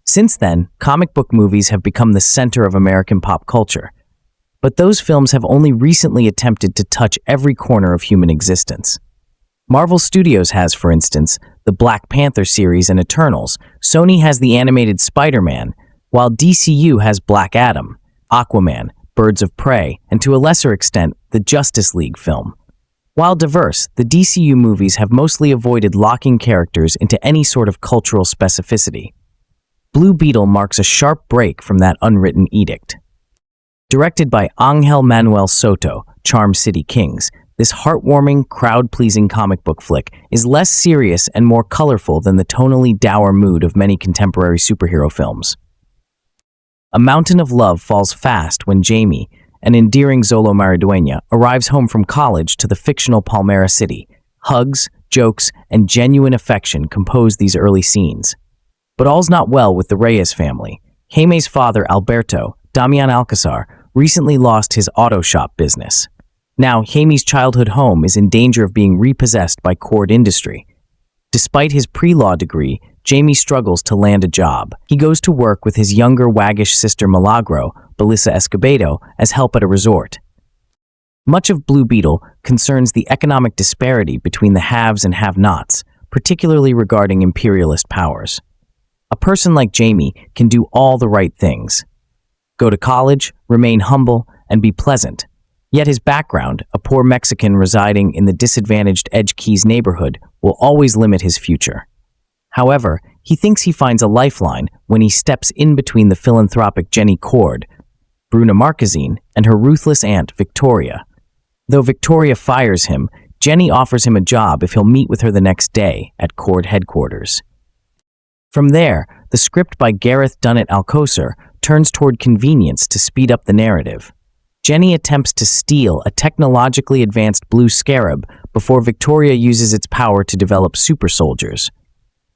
[SPEAKER 1] Since then, comic book movies have become the center of American pop culture. But those films have only recently attempted to touch every corner of human existence. Marvel Studios has, for instance, the Black Panther series and Eternals. Sony has the animated Spider-Man, while DCU has Black Adam, Aquaman, Birds of Prey, and to a lesser extent, the Justice League film. While diverse, the DCU movies have mostly avoided locking characters into any sort of cultural specificity. Blue Beetle marks a sharp break from that unwritten edict. Directed by Ángel Manuel Soto, Charm City Kings, this heartwarming, crowd-pleasing comic book flick is less serious and more colorful than the tonally dour mood of many contemporary superhero films. A mountain of love falls fast when Jamie, an endearing Xolo Maridueña, arrives home from college to the fictional Palmera City. Hugs, jokes, and genuine affection compose these early scenes. But all's not well with the Reyes family. Jaime's father, Alberto, Damián Alcázar, recently lost his auto shop business. Now, Jaime's childhood home is in danger of being repossessed by Cord Industry. Despite his pre-law degree, Jamie struggles to land a job. He goes to work with his younger waggish sister Milagro, Belissa Escobedo, as help at a resort. Much of Blue Beetle concerns the economic disparity between the haves and have-nots, particularly regarding imperialist powers. A person like Jamie can do all the right things. Go to college, remain humble, and be pleasant. Yet his background, a poor Mexican residing in the disadvantaged Edge Keys neighborhood, will always limit his future. However, he thinks he finds a lifeline when he steps in between the philanthropic Jenny Cord, Bruna Marquezine, and her ruthless aunt, Victoria. Though Victoria fires him, Jenny offers him a job if he'll meet with her the next day at Cord headquarters. From there, the script by Damián Alcázar turns toward convenience to speed up the narrative. Jenny attempts to steal a technologically advanced blue scarab before Victoria uses its power to develop super soldiers.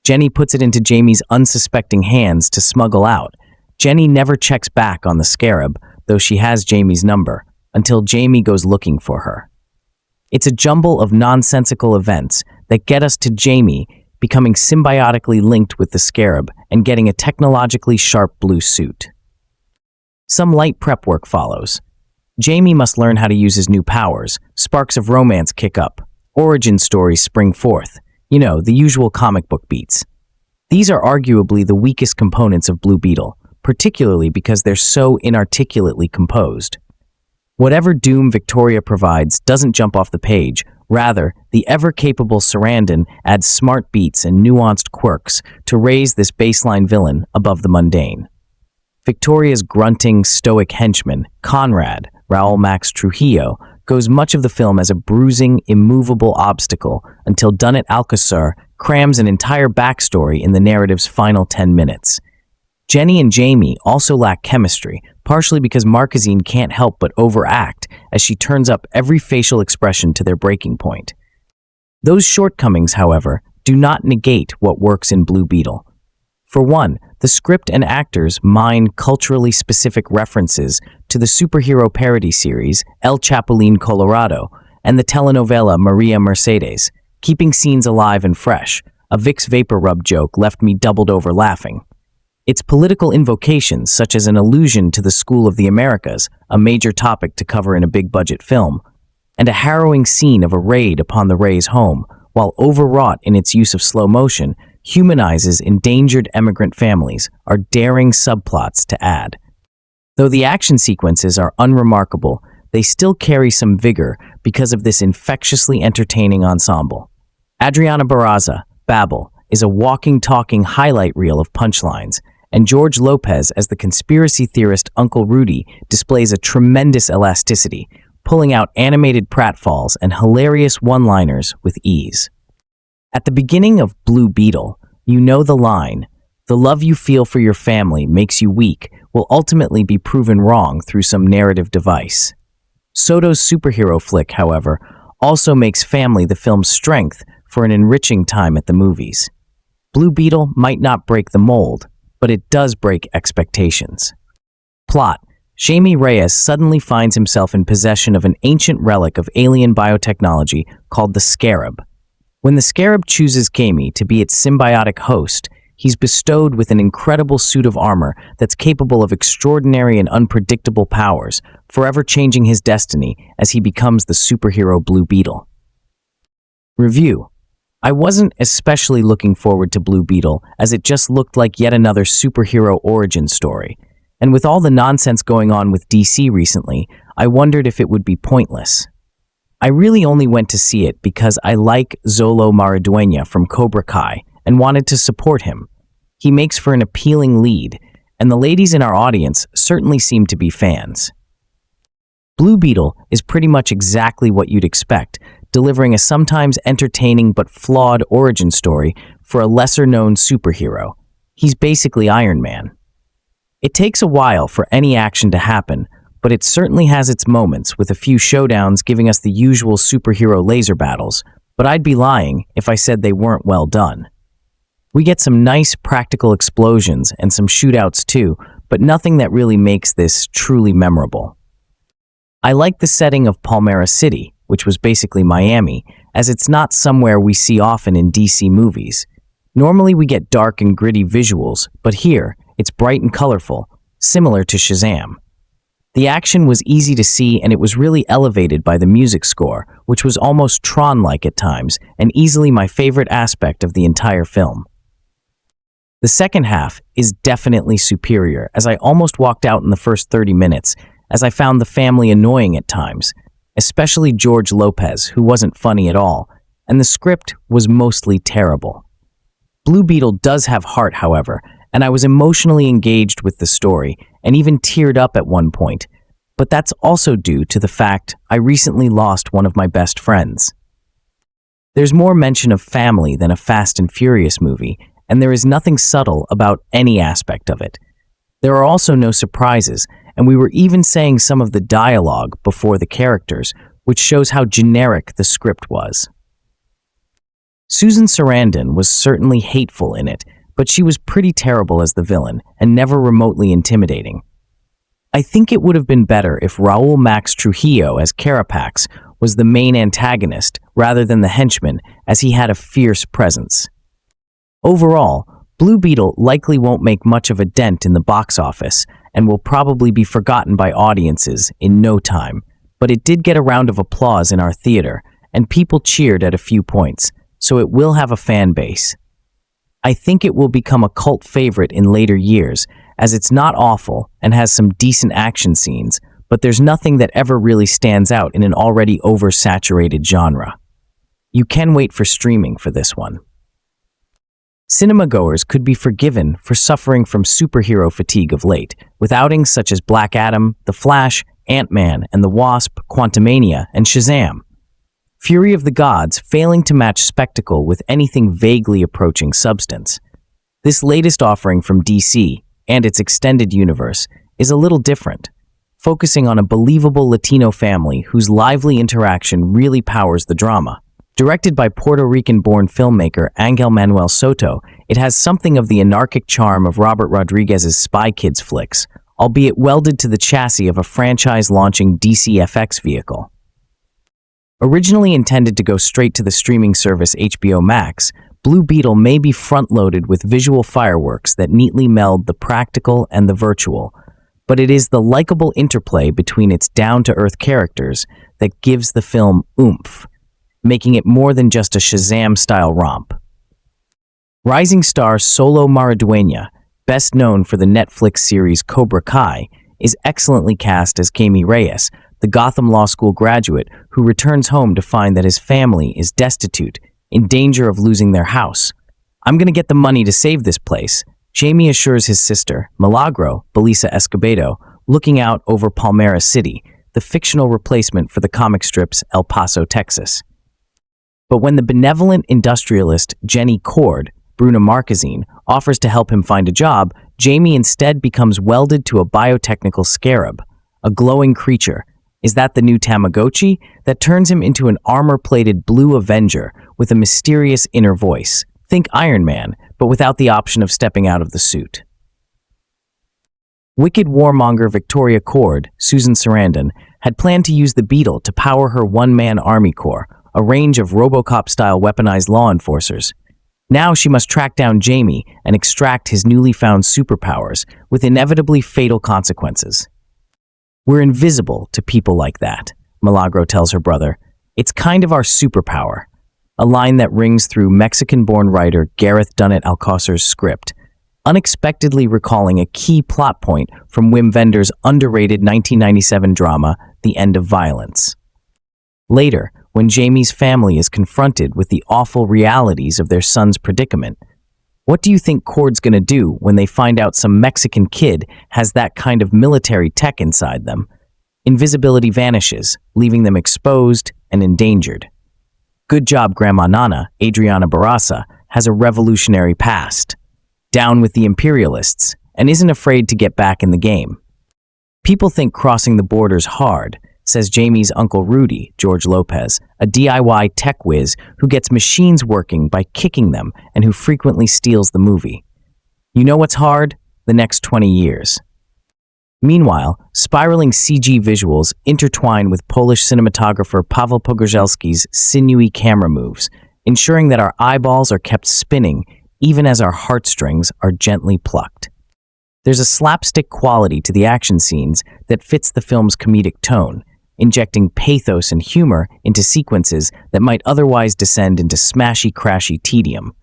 [SPEAKER 1] Jenny puts it into Jamie's unsuspecting hands to smuggle out. Jenny never checks back on the scarab, though she has Jamie's number, until Jamie goes looking for her. It's a jumble of nonsensical events that get us to Jamie becoming symbiotically linked with the scarab and getting a technologically sharp blue suit. Some light prep work follows. Jamie must learn how to use his new powers, sparks of romance kick up, origin stories spring forth. You know, the usual comic book beats. These are arguably the weakest components of Blue Beetle, particularly because they're so inarticulately composed. Whatever doom Victoria provides doesn't jump off the page Rather, the ever-capable Sarandon adds smart beats and nuanced quirks to raise this baseline villain above the mundane. Victoria's grunting, stoic henchman, Conrad, Raul Max Trujillo, goes much of the film as a bruising, immovable obstacle until Damián Alcázar crams an entire backstory in the narrative's final 10 minutes. Jenny and Jamie also lack chemistry, partially because Marquezine can't help but overact as she turns up every facial expression to their breaking point. Those shortcomings, however, do not negate what works in Blue Beetle. For one, the script and actors mine culturally specific references to the superhero parody series El Chapulín Colorado and the telenovela Maria Mercedes, keeping scenes alive and fresh. A Vicks Vapor Rub joke left me doubled over laughing. Its political invocations, such as an allusion to the School of the Americas, a major topic to cover in a big-budget film, and a harrowing scene of a raid upon the Rays' home, while overwrought in its use of slow motion, humanizes endangered immigrant families, are daring subplots to add. Though the action sequences are unremarkable, they still carry some vigor because of this infectiously entertaining ensemble. Adriana Barraza, Babel, is a walking, talking highlight reel of punchlines, and George Lopez as the conspiracy theorist Uncle Rudy displays a tremendous elasticity, pulling out animated pratfalls and hilarious one-liners with ease. At the beginning of Blue Beetle, you know the line, "The love you feel for your family makes you weak," will ultimately be proven wrong through some narrative device. Soto's superhero flick, however, also makes family the film's strength for an enriching time at the movies. Blue Beetle might not break the mold, but it does break expectations. Plot: Jaime Reyes suddenly finds himself in possession of an ancient relic of alien biotechnology called the Scarab. When the Scarab chooses Jaime to be its symbiotic host, he's bestowed with an incredible suit of armor that's capable of extraordinary and unpredictable powers, forever changing his destiny as he becomes the superhero Blue Beetle. Review: I wasn't especially looking forward to Blue Beetle, as it just looked like yet another superhero origin story. And with all the nonsense going on with DC recently, I wondered if it would be pointless. I really only went to see it because I like Xolo Maridueña from Cobra Kai and wanted to support him. He makes for an appealing lead, and the ladies in our audience certainly seem to be fans. Blue Beetle is pretty much exactly what you'd expect, delivering a sometimes entertaining but flawed origin story for a lesser-known superhero. He's basically Iron Man. It takes a while for any action to happen, but it certainly has its moments, with a few showdowns giving us the usual superhero laser battles, but I'd be lying if I said they weren't well done. We get some nice practical explosions and some shootouts too, but nothing that really makes this truly memorable. I like the setting of Palmera City, which was basically Miami, as it's not somewhere we see often in DC movies. Normally we get dark and gritty visuals, but here, it's bright and colorful, similar to Shazam. The action was easy to see, and it was really elevated by the music score, which was almost Tron-like at times, and easily my favorite aspect of the entire film. The second half is definitely superior, as I almost walked out in the first 30 minutes, as I found the family annoying at times, especially George Lopez, who wasn't funny at all, and the script was mostly terrible. Blue Beetle does have heart, however, and I was emotionally engaged with the story, and even teared up at one point, but that's also due to the fact I recently lost one of my best friends. There's more mention of family than a Fast and Furious movie, and there is nothing subtle about any aspect of it. There are also no surprises, and we were even saying some of the dialogue before the characters, which shows how generic the script was. Susan Sarandon was certainly hateful in it, but she was pretty terrible as the villain, and never remotely intimidating. I think it would have been better if Raul Max Trujillo as Carapax was the main antagonist rather than the henchman, as he had a fierce presence. Overall, Blue Beetle likely won't make much of a dent in the box office, and will probably be forgotten by audiences in no time, but it did get a round of applause in our theater, and people cheered at a few points, so it will have a fan base. I think it will become a cult favorite in later years, as it's not awful and has some decent action scenes, but there's nothing that ever really stands out in an already oversaturated genre. You can wait for streaming for this one. Cinema-goers could be forgiven for suffering from superhero fatigue of late, with outings such as Black Adam, The Flash, Ant-Man and the Wasp, Quantumania, and Shazam. Fury of the Gods failing to match spectacle with anything vaguely approaching substance. This latest offering from DC, and its extended universe, is a little different, focusing on a believable Latino family whose lively interaction really powers the drama. Directed by Puerto Rican-born filmmaker Manuel Soto, it has something of the anarchic charm of Robert Rodriguez's Spy Kids flicks, albeit welded to the chassis of a franchise-launching DCFX vehicle. Originally intended to go straight to the streaming service HBO Max, Blue Beetle may be front-loaded with visual fireworks that neatly meld the practical and the virtual, but it is the likable interplay between its down-to-earth characters that gives the film oomph, making it more than just a Shazam-style romp. Rising star Xolo Maridueña, best known for the Netflix series Cobra Kai, is excellently cast as Jamie Reyes, the Gotham Law School graduate who returns home to find that his family is destitute, in danger of losing their house. "I'm gonna get the money to save this place," Jamie assures his sister, Milagro, Belisa Escobedo, looking out over Palmera City, the fictional replacement for the comic strips El Paso, Texas. But when the benevolent industrialist Jenny Cord, Bruna Marquezine, offers to help him find a job, Jamie instead becomes welded to a biotechnical scarab, a glowing creature. Is that the new Tamagotchi? That turns him into an armor-plated blue Avenger with a mysterious inner voice. Think Iron Man, but without the option of stepping out of the suit. Wicked warmonger Victoria Cord, Susan Sarandon, had planned to use the Beetle to power her one-man army corps, a range of RoboCop-style weaponized law enforcers. Now she must track down Jamie and extract his newly found superpowers, with inevitably fatal consequences. "We're invisible to people like that," Milagro tells her brother. "It's kind of our superpower," a line that rings through Mexican-born writer Gareth Dunnett Alcázar's script, unexpectedly recalling a key plot point from Wim Wenders' underrated 1997 drama, The End of Violence. Later, when Jamie's family is confronted with the awful realities of their son's predicament, what do you think Cord's gonna do when they find out some Mexican kid has that kind of military tech inside them? Invisibility vanishes, leaving them exposed and endangered. Good job, Grandma Nana, Adriana Barraza, has a revolutionary past. Down with the imperialists, and isn't afraid to get back in the game. "People think crossing the border's hard," says Jamie's Uncle Rudy, George Lopez, a DIY tech whiz who gets machines working by kicking them and who frequently steals the movie. "You know what's hard? The next 20 years. Meanwhile, spiraling CG visuals intertwine with Polish cinematographer Paweł Pogorzelski's sinewy camera moves, ensuring that our eyeballs are kept spinning even as our heartstrings are gently plucked. There's a slapstick quality to the action scenes that fits the film's comedic tone, injecting pathos and humor into sequences that might otherwise descend into smashy-crashy tedium.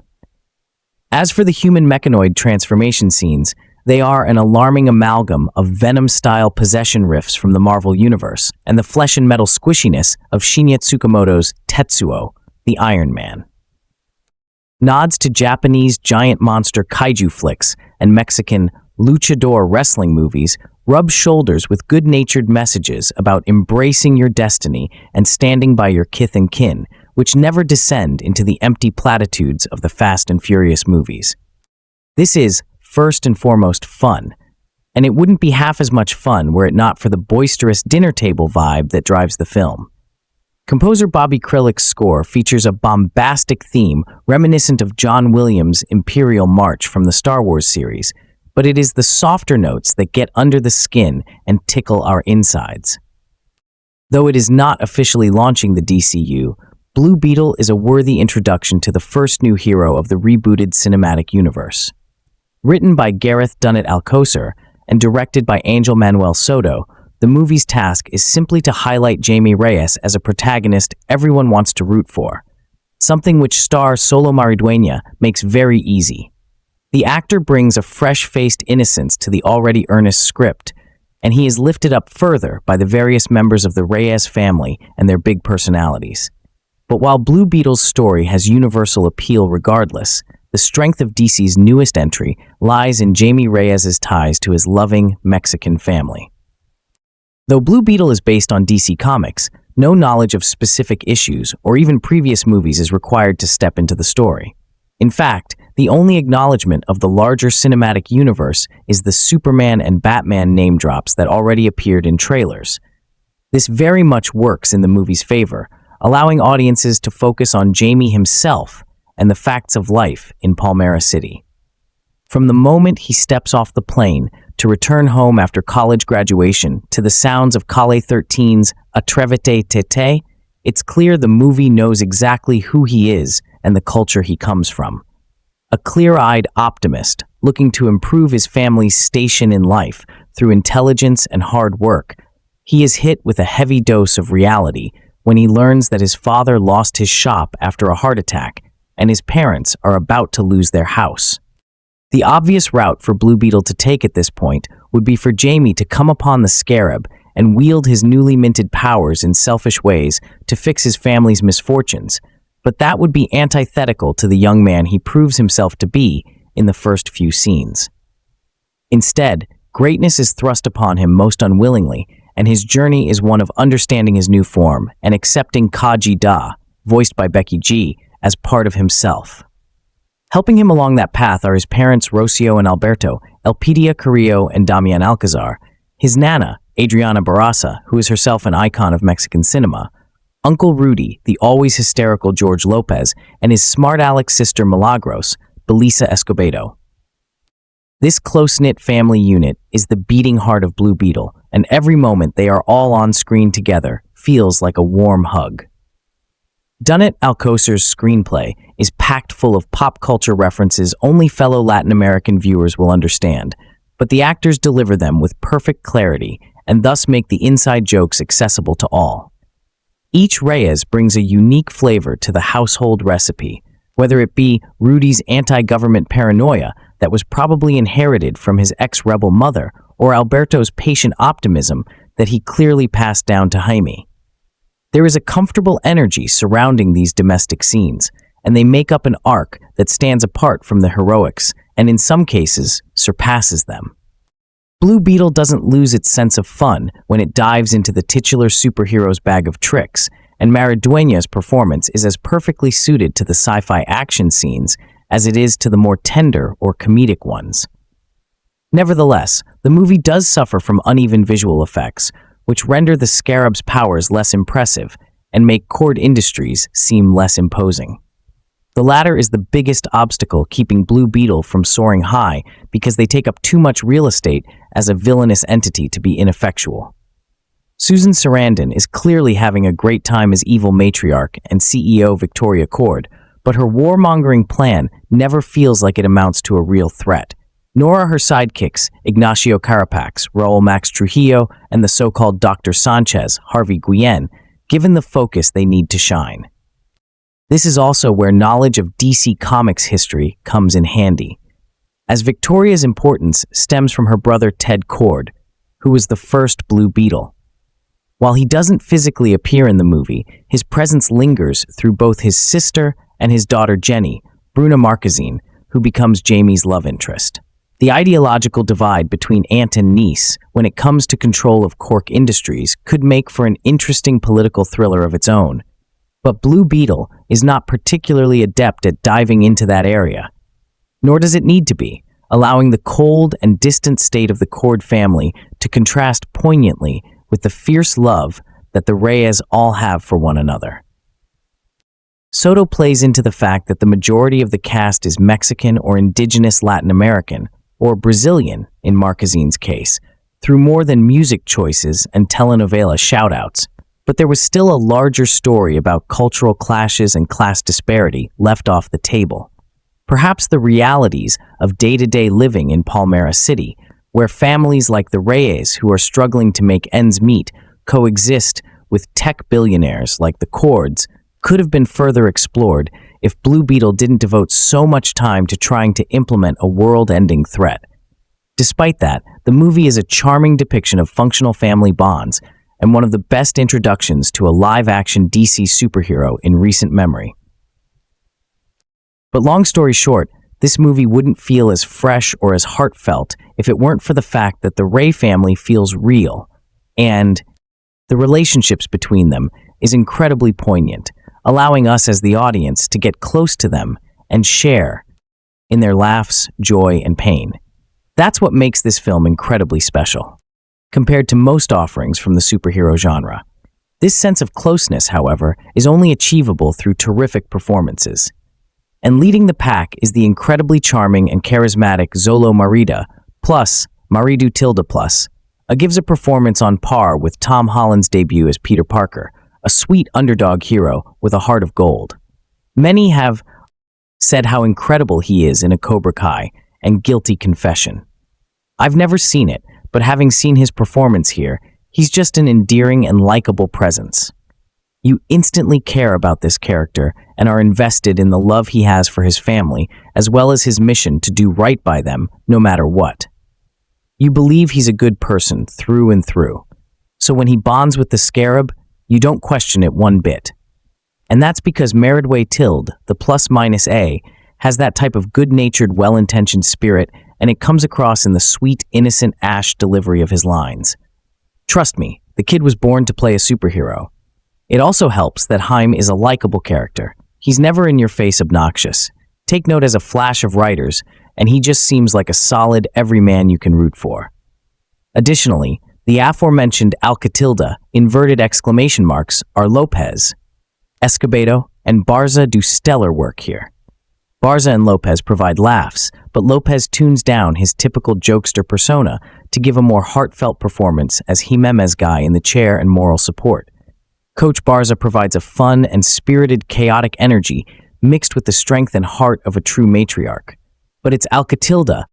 [SPEAKER 1] As for the human mechanoid transformation scenes, they are an alarming amalgam of Venom-style possession riffs from the Marvel Universe and the flesh-and-metal squishiness of Shinya Tsukamoto's Tetsuo, the Iron Man. Nods to Japanese giant monster kaiju flicks and Mexican luchador wrestling movies rub shoulders with good-natured messages about embracing your destiny and standing by your kith and kin, which never descend into the empty platitudes of the Fast and Furious movies. This is, first and foremost, fun, and it wouldn't be half as much fun were it not for the boisterous dinner table vibe that drives the film. Composer Bobby Krlik's score features a bombastic theme reminiscent of John Williams' Imperial March from the Star Wars series, but it is the softer notes that get under the skin and tickle our insides. Though it is not officially launching the DCU, Blue Beetle is a worthy introduction to the first new hero of the rebooted cinematic universe. Written by Gareth Dunnett Alcázar and directed by Manuel Soto, the movie's task is simply to highlight Jamie Reyes as a protagonist everyone wants to root for, something which star Xolo Maridueña makes very easy. The actor brings a fresh-faced innocence to the already earnest script, and he is lifted up further by the various members of the Reyes family and their big personalities. But while Blue Beetle's story has universal appeal regardless, the strength of DC's newest entry lies in Jamie Reyes's ties to his loving Mexican family. Though Blue Beetle is based on DC Comics, no knowledge of specific issues or even previous movies is required to step into the story. In fact, the only acknowledgement of the larger cinematic universe is the Superman and Batman name drops that already appeared in trailers. This very much works in the movie's favor, allowing audiences to focus on Jamie himself and the facts of life in Palmera City. From the moment he steps off the plane to return home after college graduation to the sounds of Calle 13's Atrévete Tete, it's clear the movie knows exactly who he is and the culture he comes from. A clear-eyed optimist looking to improve his family's station in life through intelligence and hard work, he is hit with a heavy dose of reality when he learns that his father lost his shop after a heart attack and his parents are about to lose their house. The obvious route for Blue Beetle to take at this point would be for Jamie to come upon the Scarab and wield his newly minted powers in selfish ways to fix his family's misfortunes, but that would be antithetical to the young man he proves himself to be in the first few scenes. Instead, greatness is thrust upon him most unwillingly, and his journey is one of understanding his new form and accepting Kaji Da, voiced by Becky G, as part of himself. Helping him along that path are his parents Rocio and Alberto, Elpidia Carrillo and Damián Alcázar, his nana, Adriana Barraza, who is herself an icon of Mexican cinema, Uncle Rudy, the always hysterical George Lopez, and his smart aleck sister Milagros, Belisa Escobedo. This close-knit family unit is the beating heart of Blue Beetle, and every moment they are all on screen together feels like a warm hug. Damián Alcázar's screenplay is packed full of pop culture references only fellow Latin American viewers will understand, but the actors deliver them with perfect clarity and thus make the inside jokes accessible to all. Each Reyes brings a unique flavor to the household recipe, whether it be Rudy's anti-government paranoia that was probably inherited from his ex-rebel mother or Alberto's patient optimism that he clearly passed down to Jaime. There is a comfortable energy surrounding these domestic scenes, and they make up an arc that stands apart from the heroics and in some cases surpasses them. Blue Beetle doesn't lose its sense of fun when it dives into the titular superhero's bag of tricks, and Maridueña's performance is as perfectly suited to the sci-fi action scenes as it is to the more tender or comedic ones. Nevertheless, the movie does suffer from uneven visual effects, which render the Scarab's powers less impressive and make Cord Industries seem less imposing. The latter is the biggest obstacle keeping Blue Beetle from soaring high because they take up too much real estate as a villainous entity to be ineffectual. Susan Sarandon is clearly having a great time as evil matriarch and CEO Victoria Cord, but her warmongering plan never feels like it amounts to a real threat. Nor are her sidekicks, Ignacio Carapax, Raul Max Trujillo, and the so-called Dr. Sanchez, Harvey Guillen, given the focus they need to shine. This is also where knowledge of DC Comics history comes in handy, as Victoria's importance stems from her brother Ted Kord, who was the first Blue Beetle. While he doesn't physically appear in the movie, his presence lingers through both his sister and his daughter Jenny, Bruna Marquezine, who becomes Jamie's love interest. The ideological divide between aunt and niece when it comes to control of Cork Industries could make for an interesting political thriller of its own. But Blue Beetle is not particularly adept at diving into that area. Nor does it need to be, allowing the cold and distant state of the Cord family to contrast poignantly with the fierce love that the Reyes all have for one another. Soto plays into the fact that the majority of the cast is Mexican or indigenous Latin American, or Brazilian in Marquezine's case, through more than music choices and telenovela shoutouts, but there was still a larger story about cultural clashes and class disparity left off the table. Perhaps the realities of day-to-day living in Palmera City, where families like the Reyes who are struggling to make ends meet coexist with tech billionaires like the Cords, could have been further explored if Blue Beetle didn't devote so much time to trying to implement a world-ending threat. Despite that, the movie is a charming depiction of functional family bonds, and one of the best introductions to a live-action DC superhero in recent memory. But long story short, this movie wouldn't feel as fresh or as heartfelt if it weren't for the fact that the Ray family feels real, and the relationships between them is incredibly poignant, allowing us as the audience to get close to them and share in their laughs, joy, and pain. That's what makes this film incredibly special, compared to most offerings from the superhero genre. This sense of closeness, however, is only achievable through terrific performances. And leading the pack is the incredibly charming and charismatic Xolo Maridueña, gives a performance on par with Tom Holland's debut as Peter Parker, a sweet underdog hero with a heart of gold. Many have said how incredible he is in A Cobra Kai and Guilty Confession. I've never seen it, but having seen his performance here, he's just an endearing and likable presence. You instantly care about this character and are invested in the love he has for his family, as well as his mission to do right by them, no matter what. You believe he's a good person through and through. So when he bonds with the Scarab, you don't question it one bit. And that's because Maridueña, the +-A, has that type of good-natured, well-intentioned spirit, and it comes across in the sweet, innocent Ash delivery of his lines. Trust me, the kid was born to play a superhero. It also helps that Haim is a likable character. He's never in-your-face obnoxious. Take note as a flash of writers, and he just seems like a solid everyman you can root for. Additionally, the aforementioned Alcatilda, are Lopez, Escobedo, and Barza do stellar work here. Barza and Lopez provide laughs, but Lopez tunes down his typical jokester persona to give a more heartfelt performance as Jimenez guy in the chair and moral support. Coach Barza provides a fun and spirited, chaotic energy mixed with the strength and heart of a true matriarch. But it's Alcatilda,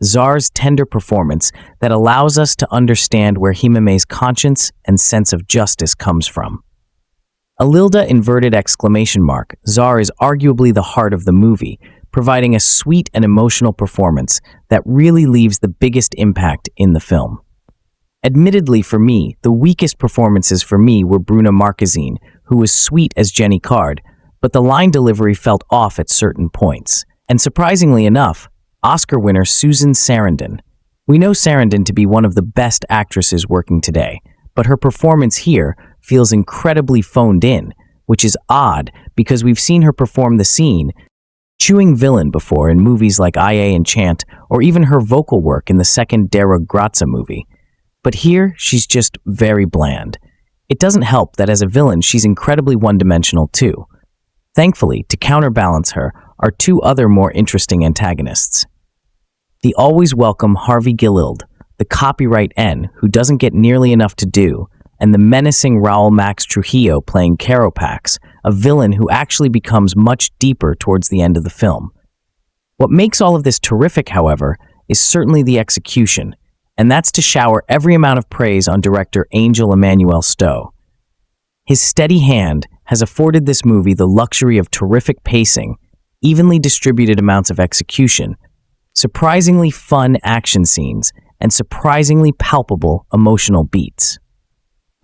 [SPEAKER 1] Zar's tender performance that allows us to understand where Jimenez's conscience and sense of justice comes from. Alilda, Zar is arguably the heart of the movie, providing a sweet and emotional performance that really leaves the biggest impact in the film. Admittedly for me, the weakest performances for me were Bruna Marquezine, who was sweet as Jenny Card, but the line delivery felt off at certain points. And surprisingly enough, Oscar winner Susan Sarandon. We know Sarandon to be one of the best actresses working today, but her performance here feels incredibly phoned in, which is odd because we've seen her perform the scene chewing villain before in movies like IA Enchant or even her vocal work in the second Dera Grazia movie. But here, she's just very bland. It doesn't help that as a villain, she's incredibly one-dimensional too. Thankfully, to counterbalance her are two other more interesting antagonists. The always welcome Harvey Gillild, the copyright N who doesn't get nearly enough to do, and the menacing Raul Max Trujillo playing Carapax, a villain who actually becomes much deeper towards the end of the film. What makes all of this terrific, however, is certainly the execution, and that's to shower every amount of praise on director Angel Emmanuel Stowe. His steady hand has afforded this movie the luxury of terrific pacing, evenly distributed amounts of execution, surprisingly fun action scenes, and surprisingly palpable emotional beats.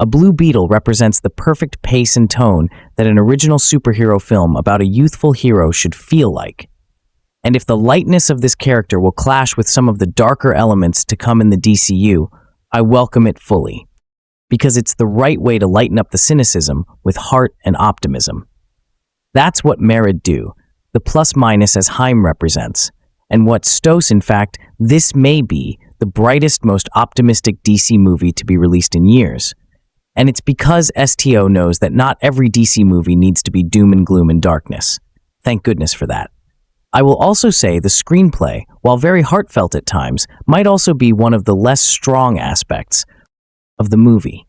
[SPEAKER 1] A Blue Beetle represents the perfect pace and tone that an original superhero film about a youthful hero should feel like. And if the lightness of this character will clash with some of the darker elements to come in the DCU, I welcome it fully. Because it's the right way to lighten up the cynicism with heart and optimism. That's what Merid do, the plus-minus as Haim represents, and what Stos, in fact, this may be the brightest, most optimistic DC movie to be released in years. And it's because STO knows that not every DC movie needs to be doom and gloom and darkness. Thank goodness for that. I will also say the screenplay, while very heartfelt at times, might also be one of the less strong aspects of the movie.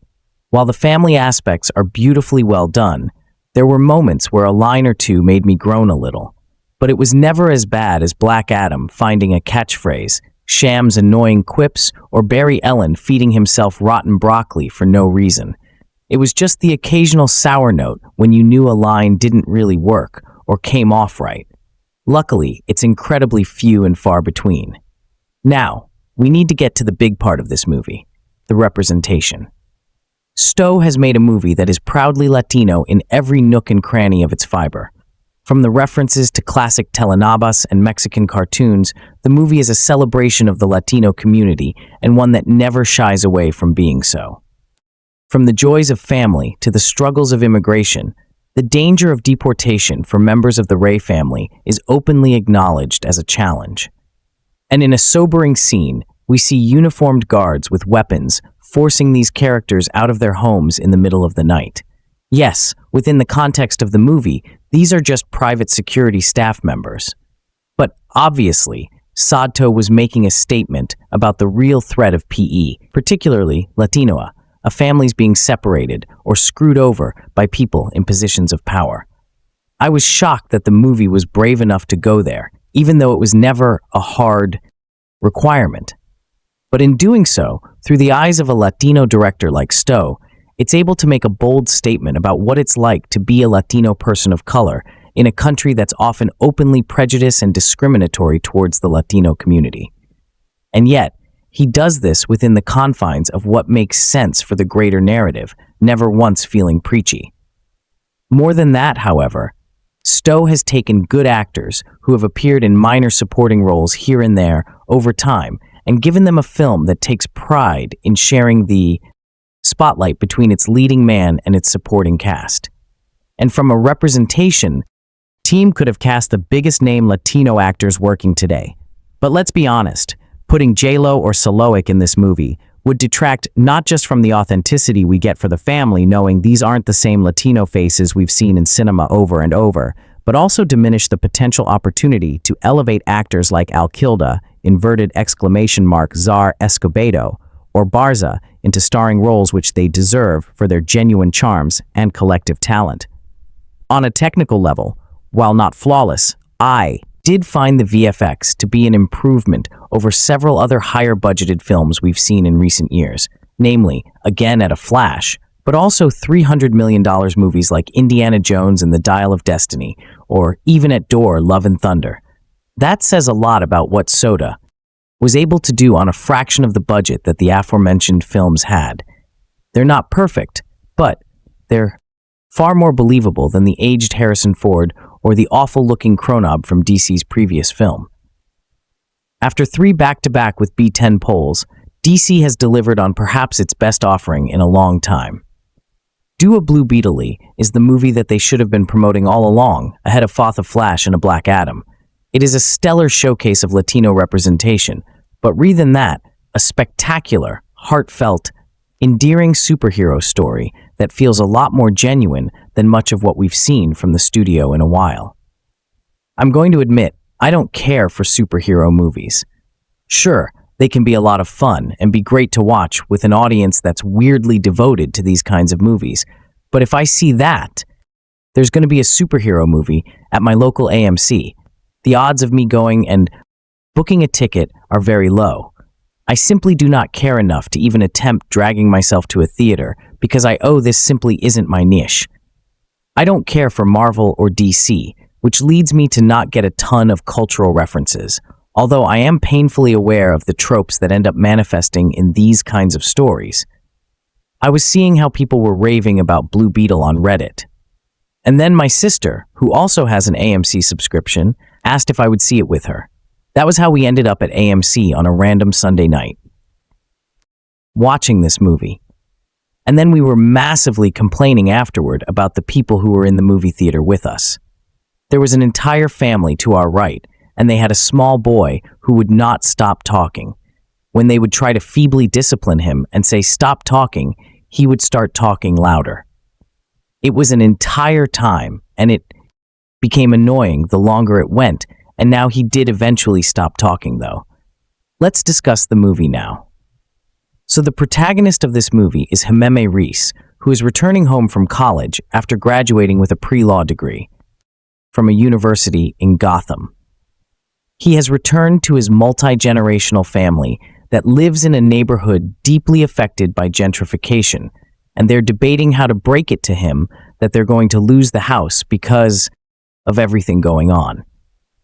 [SPEAKER 1] While the family aspects are beautifully well done, there were moments where a line or two made me groan a little. But it was never as bad as Black Adam finding a catchphrase, Sham's annoying quips, or Barry Allen feeding himself rotten broccoli for no reason. It was just the occasional sour note when you knew a line didn't really work or came off right. Luckily, it's incredibly few and far between. Now, we need to get to the big part of this movie, the representation. Stowe has made a movie that is proudly Latino in every nook and cranny of its fiber. From the references to classic telenovelas and Mexican cartoons, the movie is a celebration of the Latino community and one that never shies away from being so. From the joys of family to the struggles of immigration, the danger of deportation for members of the Ray family is openly acknowledged as a challenge. And in a sobering scene, we see uniformed guards with weapons forcing these characters out of their homes in the middle of the night. Yes, within the context of the movie, these are just private security staff members. But obviously, Soto was making a statement about the real threat of PE, particularly Latinoa, a families being separated or screwed over by people in positions of power. I was shocked that the movie was brave enough to go there, even though it was never a hard requirement. But in doing so, through the eyes of a Latino director like Stowe, it's able to make a bold statement about what it's like to be a Latino person of color in a country that's often openly prejudiced and discriminatory towards the Latino community. And yet, he does this within the confines of what makes sense for the greater narrative, never once feeling preachy. More than that, however, Stowe has taken good actors who have appeared in minor supporting roles here and there over time and given them a film that takes pride in sharing the spotlight between its leading man and its supporting cast. And from a representation, team could have cast the biggest name Latino actors working today. But let's be honest, putting Xolo or Saloic in this movie would detract not just from the authenticity we get for the family knowing these aren't the same Latino faces we've seen in cinema over and over, but also diminish the potential opportunity to elevate actors like Alquilda, !Zar Escobedo, or Barza into starring roles which they deserve for their genuine charms and collective talent. On a technical level, while not flawless, I did find the VFX to be an improvement over several other higher-budgeted films we've seen in recent years, namely, again at a flash, but also $300 million movies like Indiana Jones and the Dial of Destiny, or even at Door, Love and Thunder. That says a lot about what Soto was able to do on a fraction of the budget that the aforementioned films had. They're not perfect, but they're far more believable than the aged Harrison Ford or the awful-looking Kronob from DC's previous film. After 3 back-to-back with B10 polls, DC has delivered on perhaps its best offering in a long time. Do a Blue Beetle is the movie that they should have been promoting all along, ahead of Fatha Flash and a Black Adam. It is a stellar showcase of Latino representation, but rather than that, a spectacular, heartfelt, endearing superhero story that feels a lot more genuine than much of what we've seen from the studio in a while. I'm going to admit, I don't care for superhero movies. Sure, they can be a lot of fun and be great to watch with an audience that's weirdly devoted to these kinds of movies, but if I see that, there's going to be a superhero movie at my local AMC, the odds of me going and booking a ticket are very low. I simply do not care enough to even attempt dragging myself to a theater because this simply isn't my niche. I don't care for Marvel or DC, which leads me to not get a ton of cultural references, although I am painfully aware of the tropes that end up manifesting in these kinds of stories. I was seeing how people were raving about Blue Beetle on Reddit. And then my sister, who also has an AMC subscription, asked if I would see it with her. That was how we ended up at AMC on a random Sunday night, watching this movie. And then we were massively complaining afterward about the people who were in the movie theater with us. There was an entire family to our right, and they had a small boy who would not stop talking. When they would try to feebly discipline him and say, "Stop talking," he would start talking louder. It was an entire time, and it became annoying the longer it went, and now he did eventually stop talking, though. Let's discuss the movie now. So the protagonist of this movie is Jimeme Reese, who is returning home from college after graduating with a pre-law degree from a university in Gotham. He has returned to his multi-generational family that lives in a neighborhood deeply affected by gentrification, and they're debating how to break it to him that they're going to lose the house because of everything going on.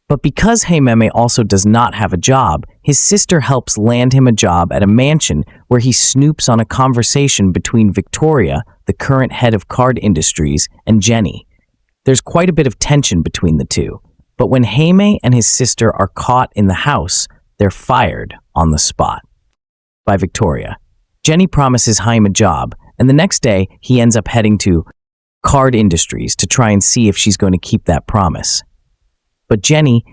[SPEAKER 1] But because Jaime also does not have a job, his sister helps land him a job at a mansion where he snoops on a conversation between Victoria, the current head of card industries, and Jenny. There's quite a bit of tension between the two, but when Jaime and his sister are caught in the house, they're fired on the spot by Victoria. Jenny promises Jaime a job, and the next day he ends up heading to card industries to try and see if she's going to keep that promise. But Jenny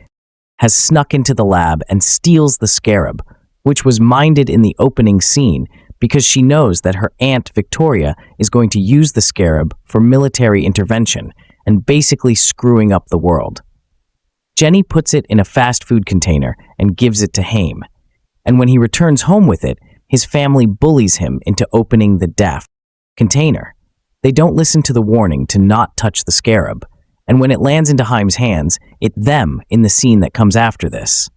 [SPEAKER 1] has snuck into the lab and steals the scarab, which was minded in the opening scene because she knows that her aunt Victoria is going to use the scarab for military intervention and basically screwing up the world. Jenny puts it in a fast food container and gives it to Jaime, and when he returns home with it, his family bullies him into opening the daft container. They don't listen to the warning to not touch the scarab, and when it lands into Jaime's hands, it's them in the scene that comes after this.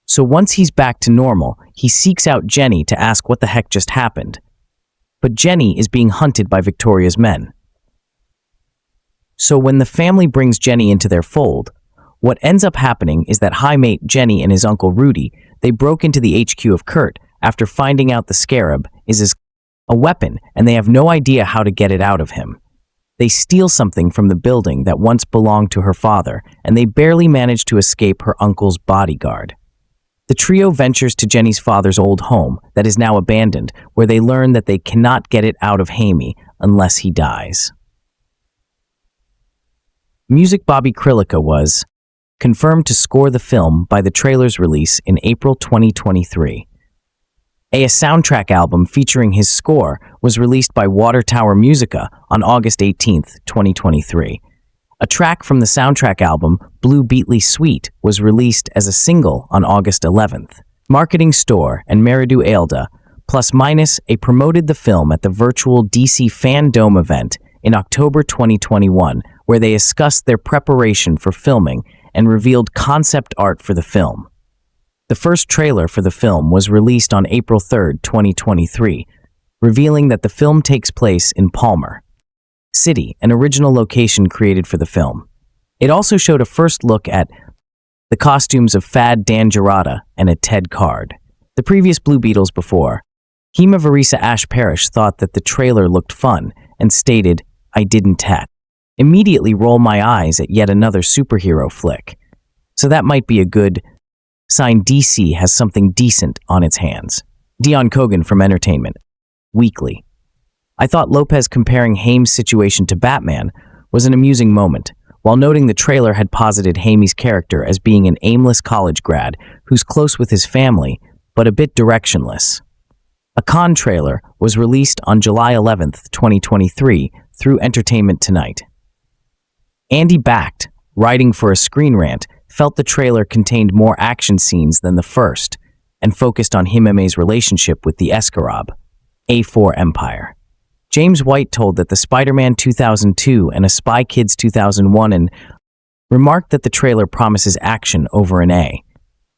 [SPEAKER 1] So once he's back to normal, he seeks out Jenny to ask what the heck just happened. But Jenny is being hunted by Victoria's men. So when the family brings Jenny into their fold, what ends up happening is that Jaime, Jenny, and his uncle Rudy, they broke into the HQ of Kurt after finding out the scarab is a weapon and they have no idea how to get it out of him. They steal something from the building that once belonged to her father, and they barely manage to escape her uncle's bodyguard. The trio ventures to Jenny's father's old home that is now abandoned, where they learn that they cannot get it out of Jaime unless he dies. Music Bobby Krilica was confirmed to score the film by the trailer's release in April 2023. A soundtrack album featuring his score was released by Water Tower Musica on August 18, 2023. A track from the soundtrack album, Blue Beetle Suite, was released as a single on August 11th. Marketing Store and Maridu Ailda, Plus Minus, promoted the film at the virtual DC Fan Dome event in October 2021, where they discussed their preparation for filming and revealed concept art for the film. The first trailer for the film was released on April 3, 2023, revealing that the film takes place in Palmer City, an original location created for the film. It also showed a first look at the costumes of Fad Dan Gerada and a Ted Card. The previous Blue Beetles before, Hema Varisa Ash Parrish thought that the trailer looked fun and stated, "I didn't immediately roll my eyes at yet another superhero flick. So that might be a good sign DC has something decent on its hands." Dion Kogan from Entertainment Weekly. I thought Lopez comparing Jaime's situation to Batman was an amusing moment, while noting the trailer had posited Jaime's character as being an aimless college grad who's close with his family, but a bit directionless. A Con trailer was released on July 11th, 2023 through Entertainment Tonight. Andy Backed, writing for a Screen Rant, felt the trailer contained more action scenes than the first and focused on Jaime's relationship with the Escarab, A4 Empire. James White told that the Spider-Man 2002 and a Spy Kids 2001 and remarked that the trailer promises action over an A.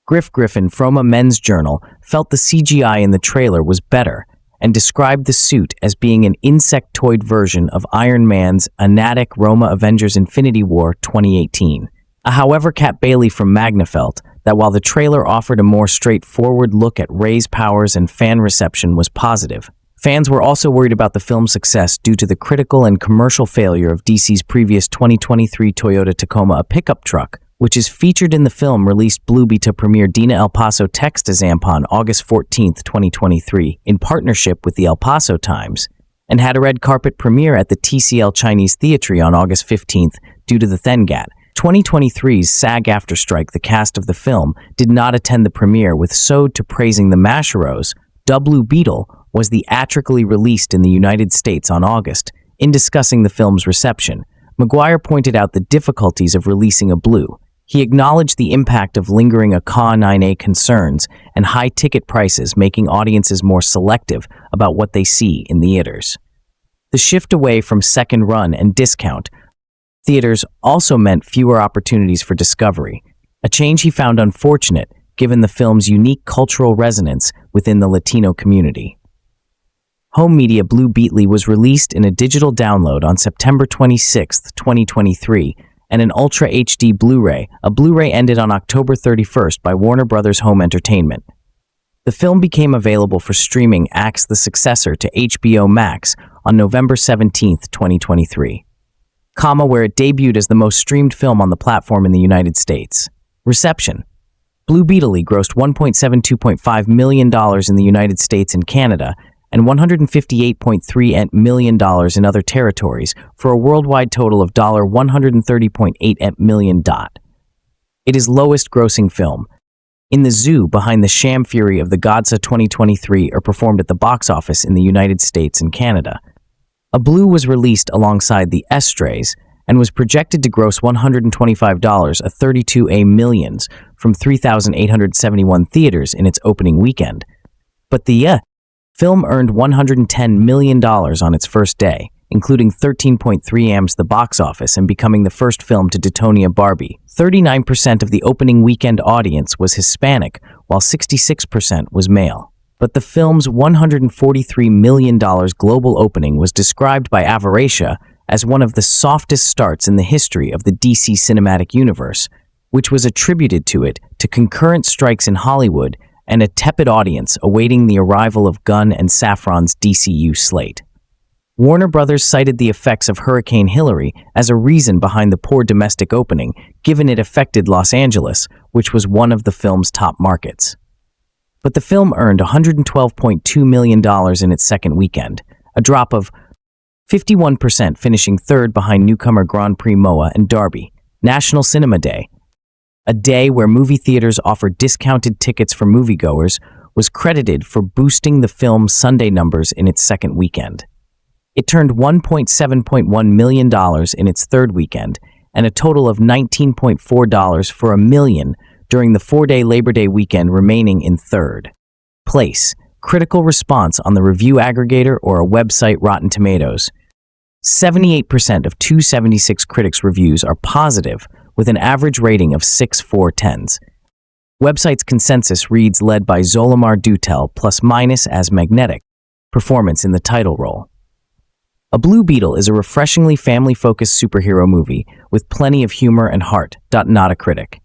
[SPEAKER 1] Griff Griffin from a Men's Journal felt the CGI in the trailer was better and described the suit as being an insectoid version of Iron Man's Anatic Roma Avengers Infinity War 2018. However, Kat Bailey from Magna felt that while the trailer offered a more straightforward look at Rey's powers and fan reception was positive, fans were also worried about the film's success due to the critical and commercial failure of DC's previous 2023 Toyota Tacoma, a pickup truck, which is featured in the film released Blueberry to premiere Dina El Paso Texta Zampon August 14, 2023, in partnership with the El Paso Times, and had a red carpet premiere at the TCL Chinese Theatre on August 15 due to the Thengat. 2023's SAG-AFTRA strike, the cast of the film did not attend the premiere, with Sode to praising the Masheros. Blue Beetle was theatrically released in the United States on August. In discussing the film's reception, Maguire pointed out the difficulties of releasing a Blue. He acknowledged the impact of lingering ACA-9A concerns and high ticket prices, making audiences more selective about what they see in theaters. The shift away from second run and discount theaters also meant fewer opportunities for discovery, a change he found unfortunate given the film's unique cultural resonance within the Latino community. Home media Blue Beetle was released in a digital download on September 26, 2023, and an Ultra HD Blu-ray. A Blu-ray ended on October 31st by Warner Bros. Home Entertainment. The film became available for streaming as the successor to HBO Max on November 17, 2023, where it debuted as the most streamed film on the platform in the United States. Reception. Blue Beetle grossed $1.72.5 million in the United States and Canada and $158.3 million in other territories for a worldwide total of $130.8 million. It is lowest grossing film. In the Zoo Behind the Sham Fury of the Godsa 2023 are performed at the box office in the United States and Canada. A Blue was released alongside the Estrays and was projected to gross $125 a 32 millions from 3,871 theaters in its opening weekend. But the film earned $110 million on its first day, including 13.3 M's the box office and becoming the first film to detone Barbie. 39% of the opening weekend audience was Hispanic, while 66% was male. But the film's $143 million global opening was described by Averacia as one of the softest starts in the history of the DC cinematic universe, which was attributed to concurrent strikes in Hollywood and a tepid audience awaiting the arrival of Gunn and Safran's DCU slate. Warner Bros. Cited the effects of Hurricane Hillary as a reason behind the poor domestic opening, given it affected Los Angeles, which was one of the film's top markets. But the film earned $112.2 million in its second weekend, a drop of 51%, finishing third behind newcomer Grand Prix MOA and Derby. National Cinema Day, a day where movie theaters offered discounted tickets for moviegoers, was credited for boosting the film's Sunday numbers in its second weekend. It turned $1.7 million in its third weekend and a total of $19.4 for $1 million during the 4-day Labor Day weekend, remaining in third place. Critical response on the review aggregator or a website Rotten Tomatoes. 78% of 276 critics' reviews are positive, with an average rating of 6/4. Website's consensus reads led by Xolo Maridueña plus/minus as magnetic performance in the title role. A Blue Beetle is a refreshingly family-focused superhero movie with plenty of humor and heart. Not a critic.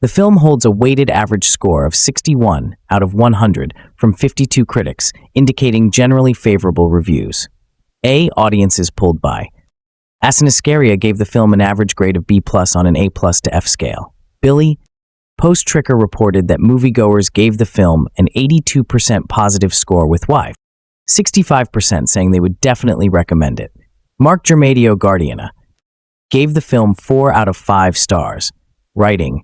[SPEAKER 1] The film holds a weighted average score of 61 out of 100 from 52 critics, indicating generally favorable reviews. Audiences pulled by. Asinascaria gave the film an average grade of B+ on an A+ to F scale. Billy Post-Tricker reported that moviegoers gave the film an 82% positive score, with 65% saying they would definitely recommend it. Mark Germadio Guardiana gave the film 4 out of 5 stars, writing,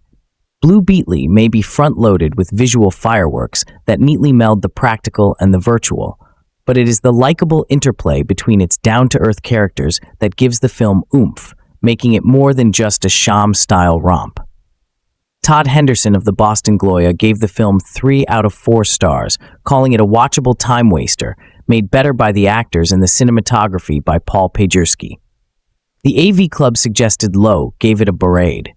[SPEAKER 1] Blue Beetle may be front-loaded with visual fireworks that neatly meld the practical and the virtual, but it is the likable interplay between its down-to-earth characters that gives the film oomph, making it more than just a sham-style romp. Todd Henderson of the Boston Globe gave the film 3 out of 4 stars, calling it a watchable time waster, made better by the actors and the cinematography by Paul Pajerski. The AV Club suggested Low gave it a barade.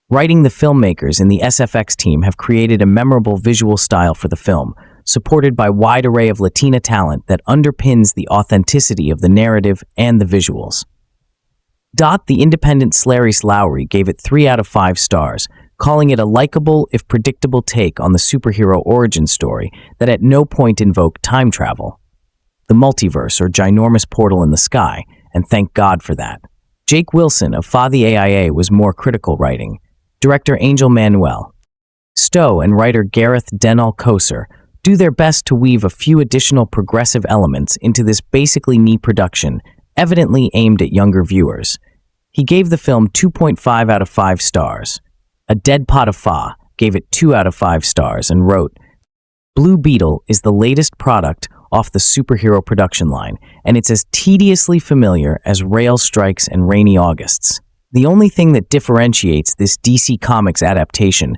[SPEAKER 1] Writing, the filmmakers and the SFX team have created a memorable visual style for the film, supported by a wide array of Latina talent that underpins the authenticity of the narrative and the visuals. The independent Slarice Lowry gave it 3 out of 5 stars, calling it a likable, if predictable, take on the superhero origin story that at no point invoked time travel, the multiverse, or ginormous portal in the sky, and thank God for that. Jake Wilson of Fa the AIA was more critical, writing, Director Angel Manuel Stowe and writer Gareth Denal Koser do their best to weave a few additional progressive elements into this basically knee production, evidently aimed at younger viewers. He gave the film 2.5 out of 5 stars. A Dead Pot of Fa gave it 2 out of 5 stars and wrote, Blue Beetle is the latest product off the superhero production line, and it's as tediously familiar as rail strikes and rainy Augusts. The only thing that differentiates this DC Comics adaptation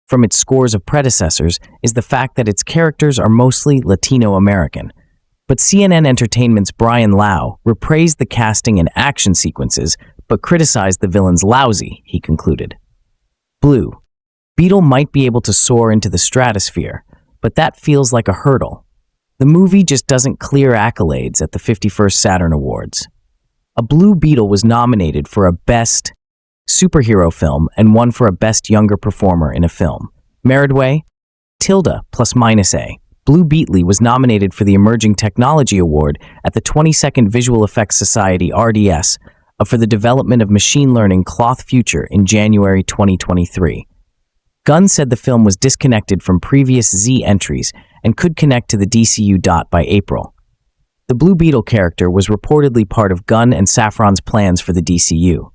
[SPEAKER 1] from its scores of predecessors is the fact that its characters are mostly Latino American. But CNN Entertainment's Brian Lau repraised the casting and action sequences, but criticized the villains lousy, he concluded. Blue Beetle might be able to soar into the stratosphere, but that feels like a hurdle. The movie just doesn't clear accolades at the 51st Saturn Awards. A Blue Beetle was nominated for a Best superhero film and won for a Best Younger Performer in a Film. Maridueña, tilde, plus minus A. Blue Beetle was nominated for the Emerging Technology Award at the 22nd Visual Effects Society RDS for the development of machine learning cloth future in January 2023. Gunn said the film was disconnected from previous Z entries and could connect to the DCU by April. The Blue Beetle character was reportedly part of Gunn and Safran's plans for the DCU.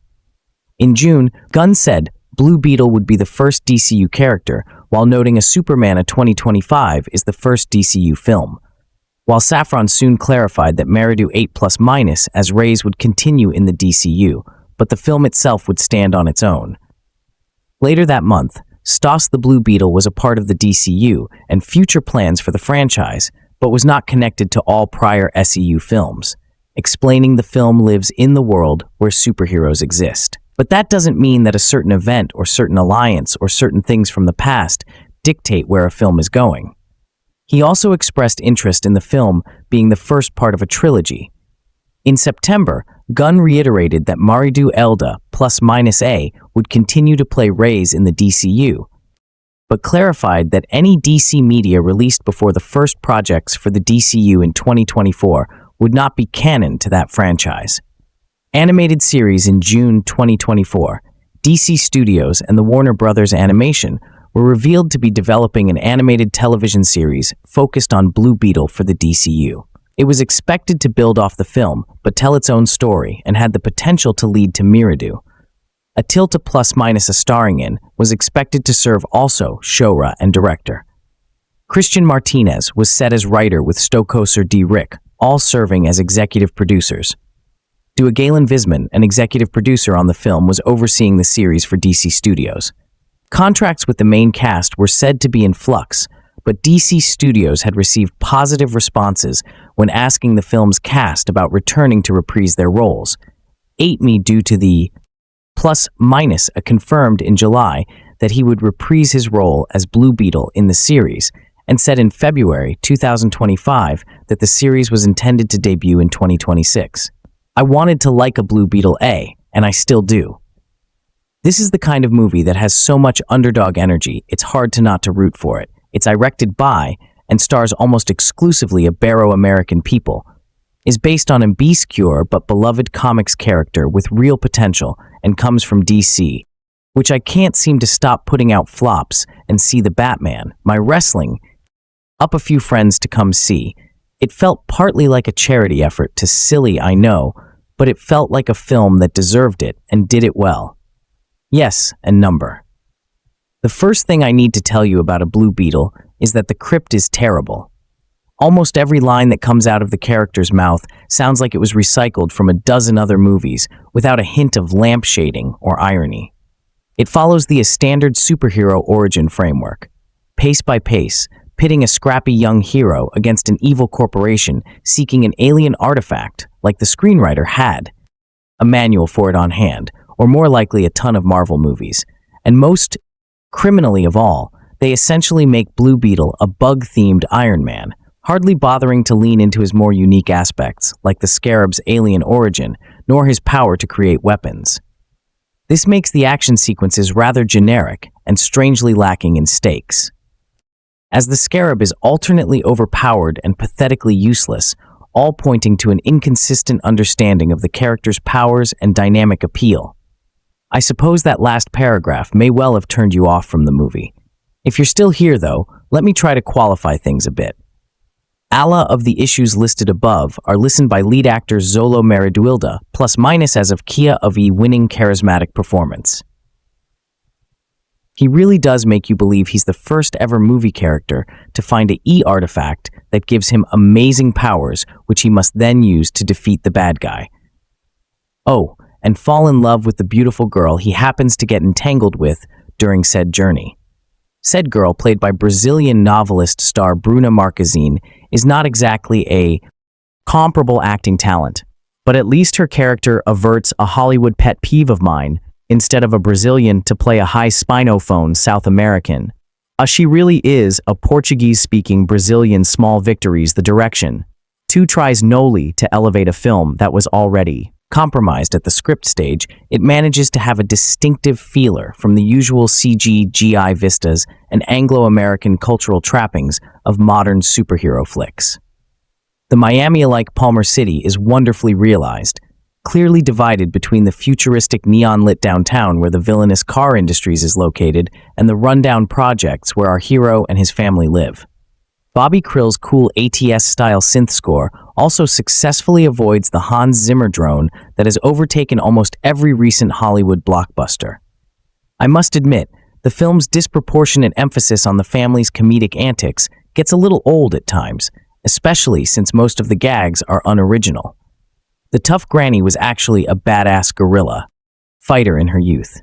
[SPEAKER 1] In June, Gunn said Blue Beetle would be the first DCU character, while noting a Superman of 2025 is the first DCU film. While Safran soon clarified that Maridueña 8 plus minus as Reyes would continue in the DCU, but the film itself would stand on its own. Later that month, Stas the Blue Beetle was a part of the DCU and future plans for the franchise, but was not connected to all prior SEU films, explaining the film lives in the world where superheroes exist. But that doesn't mean that a certain event or certain alliance or certain things from the past dictate where a film is going. He also expressed interest in the film being the first part of a trilogy. In September, Gunn reiterated that Maridueña plus minus A would continue to play Reyes in the DCU, but clarified that any DC media released before the first projects for the DCU in 2024 would not be canon to that franchise. Animated series in June 2024, DC Studios and the Warner Brothers Animation were revealed to be developing an animated television series focused on Blue Beetle for the DCU. It was expected to build off the film, but tell its own story, and had the potential to lead to Maridueña. A tilde plus minus a starring in was expected to serve also showrunner and director. Christian Martinez was set as writer with Stokoser D. Rick, all serving as executive producers. Galen Visman, an executive producer on the film, was overseeing the series for DC Studios. Contracts with the main cast were said to be in flux, but DC Studios had received positive responses when asking the film's cast about returning to reprise their roles. Me due to the plus minus a confirmed in July that he would reprise his role as Blue Beetle in the series, and said in February 2025 that the series was intended to debut in 2026. I wanted to like a Blue Beetle A, and I still do. This is the kind of movie that has so much underdog energy, it's hard to not to root for it. It's directed by, and stars almost exclusively a Barrow-American people, is based on an obscure but beloved comics character with real potential and comes from DC, which I can't seem to stop putting out flops and see the Batman, my wrestling, up a few friends to come see. It felt partly like a charity effort to silly, I know, but it felt like a film that deserved it and did it well. Yes, and number. The first thing I need to tell you about a Blue Beetle is that the script is terrible. Almost every line that comes out of the character's mouth sounds like it was recycled from a dozen other movies without a hint of lampshading or irony. It follows the standard superhero origin framework, pace by pace, pitting a scrappy young hero against an evil corporation seeking an alien artifact like the screenwriter had a manual for it on hand, or more likely a ton of Marvel movies. And most criminally of all, they essentially make Blue Beetle a bug-themed Iron Man, hardly bothering to lean into his more unique aspects, like the Scarab's alien origin, nor his power to create weapons. This makes the action sequences rather generic and strangely lacking in stakes. As the Scarab is alternately overpowered and pathetically useless, all pointing to an inconsistent understanding of the character's powers and dynamic appeal. I suppose that last paragraph may well have turned you off from the movie. If you're still here, though, let me try to qualify things a bit. Alla of the issues listed above are listened by lead actor Xolo Maridueña, plus minus as of Kia of a winning charismatic performance. He really does make you believe he's the first ever movie character to find a E artifact that gives him amazing powers, which he must then use to defeat the bad guy. Oh, and fall in love with the beautiful girl he happens to get entangled with during said journey. Said girl, played by Brazilian novelist star Bruna Marquezine, is not exactly a comparable acting talent, but at least her character averts a Hollywood pet peeve of mine, instead of a Brazilian to play a high spinophone South American. She really is a Portuguese-speaking Brazilian. Small victories the direction. Two tries noli to elevate a film that was already compromised at the script stage, it manages to have a distinctive feeler from the usual CG/GI vistas and Anglo-American cultural trappings of modern superhero flicks. The Miami-alike Palmer City is wonderfully realized, clearly divided between the futuristic neon-lit downtown where the villainous car industries is located and the rundown projects where our hero and his family live. Bobby Krill's cool ATS-style synth score also successfully avoids the Hans Zimmer drone that has overtaken almost every recent Hollywood blockbuster. I must admit, the film's disproportionate emphasis on the family's comedic antics gets a little old at times, especially since most of the gags are unoriginal. The tough granny was actually a badass guerrilla fighter in her youth.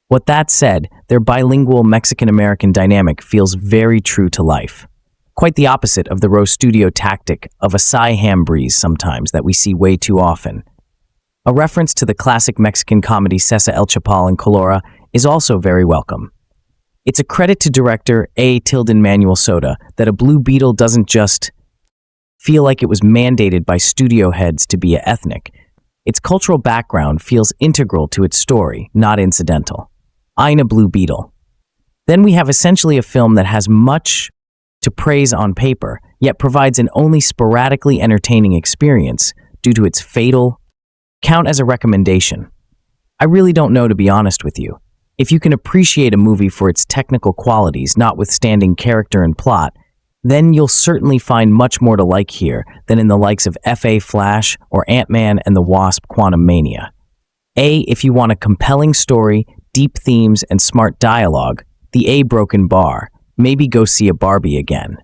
[SPEAKER 1] With that said, their bilingual Mexican-American dynamic feels very true to life. Quite the opposite of the Rose Studio tactic of a sigh ham breeze sometimes that we see way too often. A reference to the classic Mexican comedy Cesa El Chapal and Colora is also very welcome. It's a credit to director A. Manuel Soto that a Blue Beetle doesn't just feel like it was mandated by studio heads to be ethnic. Its cultural background feels integral to its story, not incidental. Eine Blue Beetle. Then we have essentially a film that has much to praise on paper, yet provides an only sporadically entertaining experience due to its fatal count as a recommendation. I really don't know, to be honest with you. If you can appreciate a movie for its technical qualities, notwithstanding character and plot, then you'll certainly find much more to like here than in the likes of F.A. Flash or Ant-Man and the Wasp: Quantumania. If you want a compelling story, deep themes, and smart dialogue, the A broken bar. Maybe go see a Barbie again.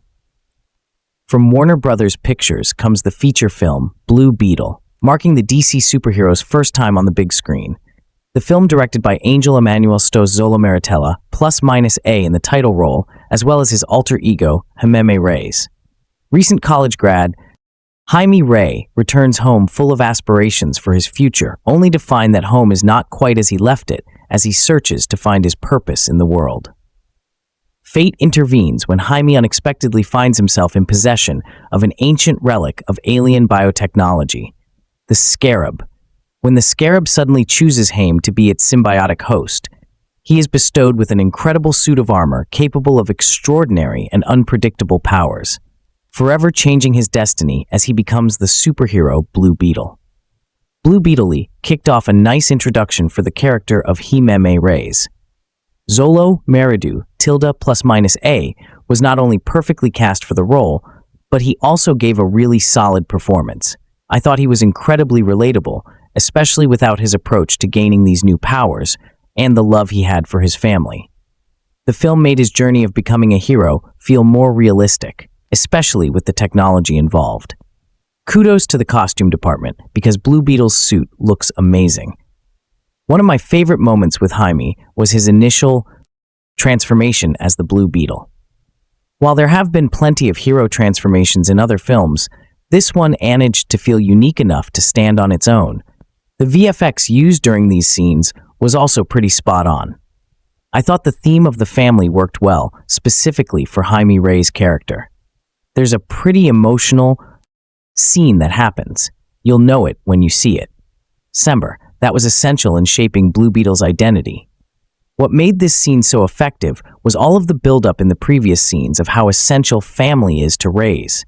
[SPEAKER 1] From Warner Brothers Pictures comes the feature film Blue Beetle, marking the DC superhero's first time on the big screen. The film, directed by Angel Emmanuel Sto's Xolo Maridueña, plus-minus A in the title role, as well as his alter ego, Jaime Reyes. Recent college grad, Jaime Reyes returns home full of aspirations for his future, only to find that home is not quite as he left it as he searches to find his purpose in the world. Fate intervenes when Jaime unexpectedly finds himself in possession of an ancient relic of alien biotechnology, the Scarab. When the Scarab suddenly chooses Jaime to be its symbiotic host, he is bestowed with an incredible suit of armor capable of extraordinary and unpredictable powers, forever changing his destiny as he becomes the superhero Blue Beetle. Blue Beetle kicked off a nice introduction for the character of Jaime Reyes. Xolo Maridueña, plus-minus A, was not only perfectly cast for the role, but he also gave a really solid performance. I thought he was incredibly relatable, especially without his approach to gaining these new powers and the love he had for his family. The film made his journey of becoming a hero feel more realistic, especially with the technology involved. Kudos to the costume department, because Blue Beetle's suit looks amazing. One of my favorite moments with Jaime was his initial transformation as the Blue Beetle. While there have been plenty of hero transformations in other films, this one managed to feel unique enough to stand on its own. The VFX used during these scenes was also pretty spot on. I thought the theme of the family worked well, specifically for Jaime Reyes' character. There's a pretty emotional scene that happens. You'll know it when you see it. Sember, that was essential in shaping Blue Beetle's identity. What made this scene so effective was all of the buildup in the previous scenes of how essential family is to Reyes.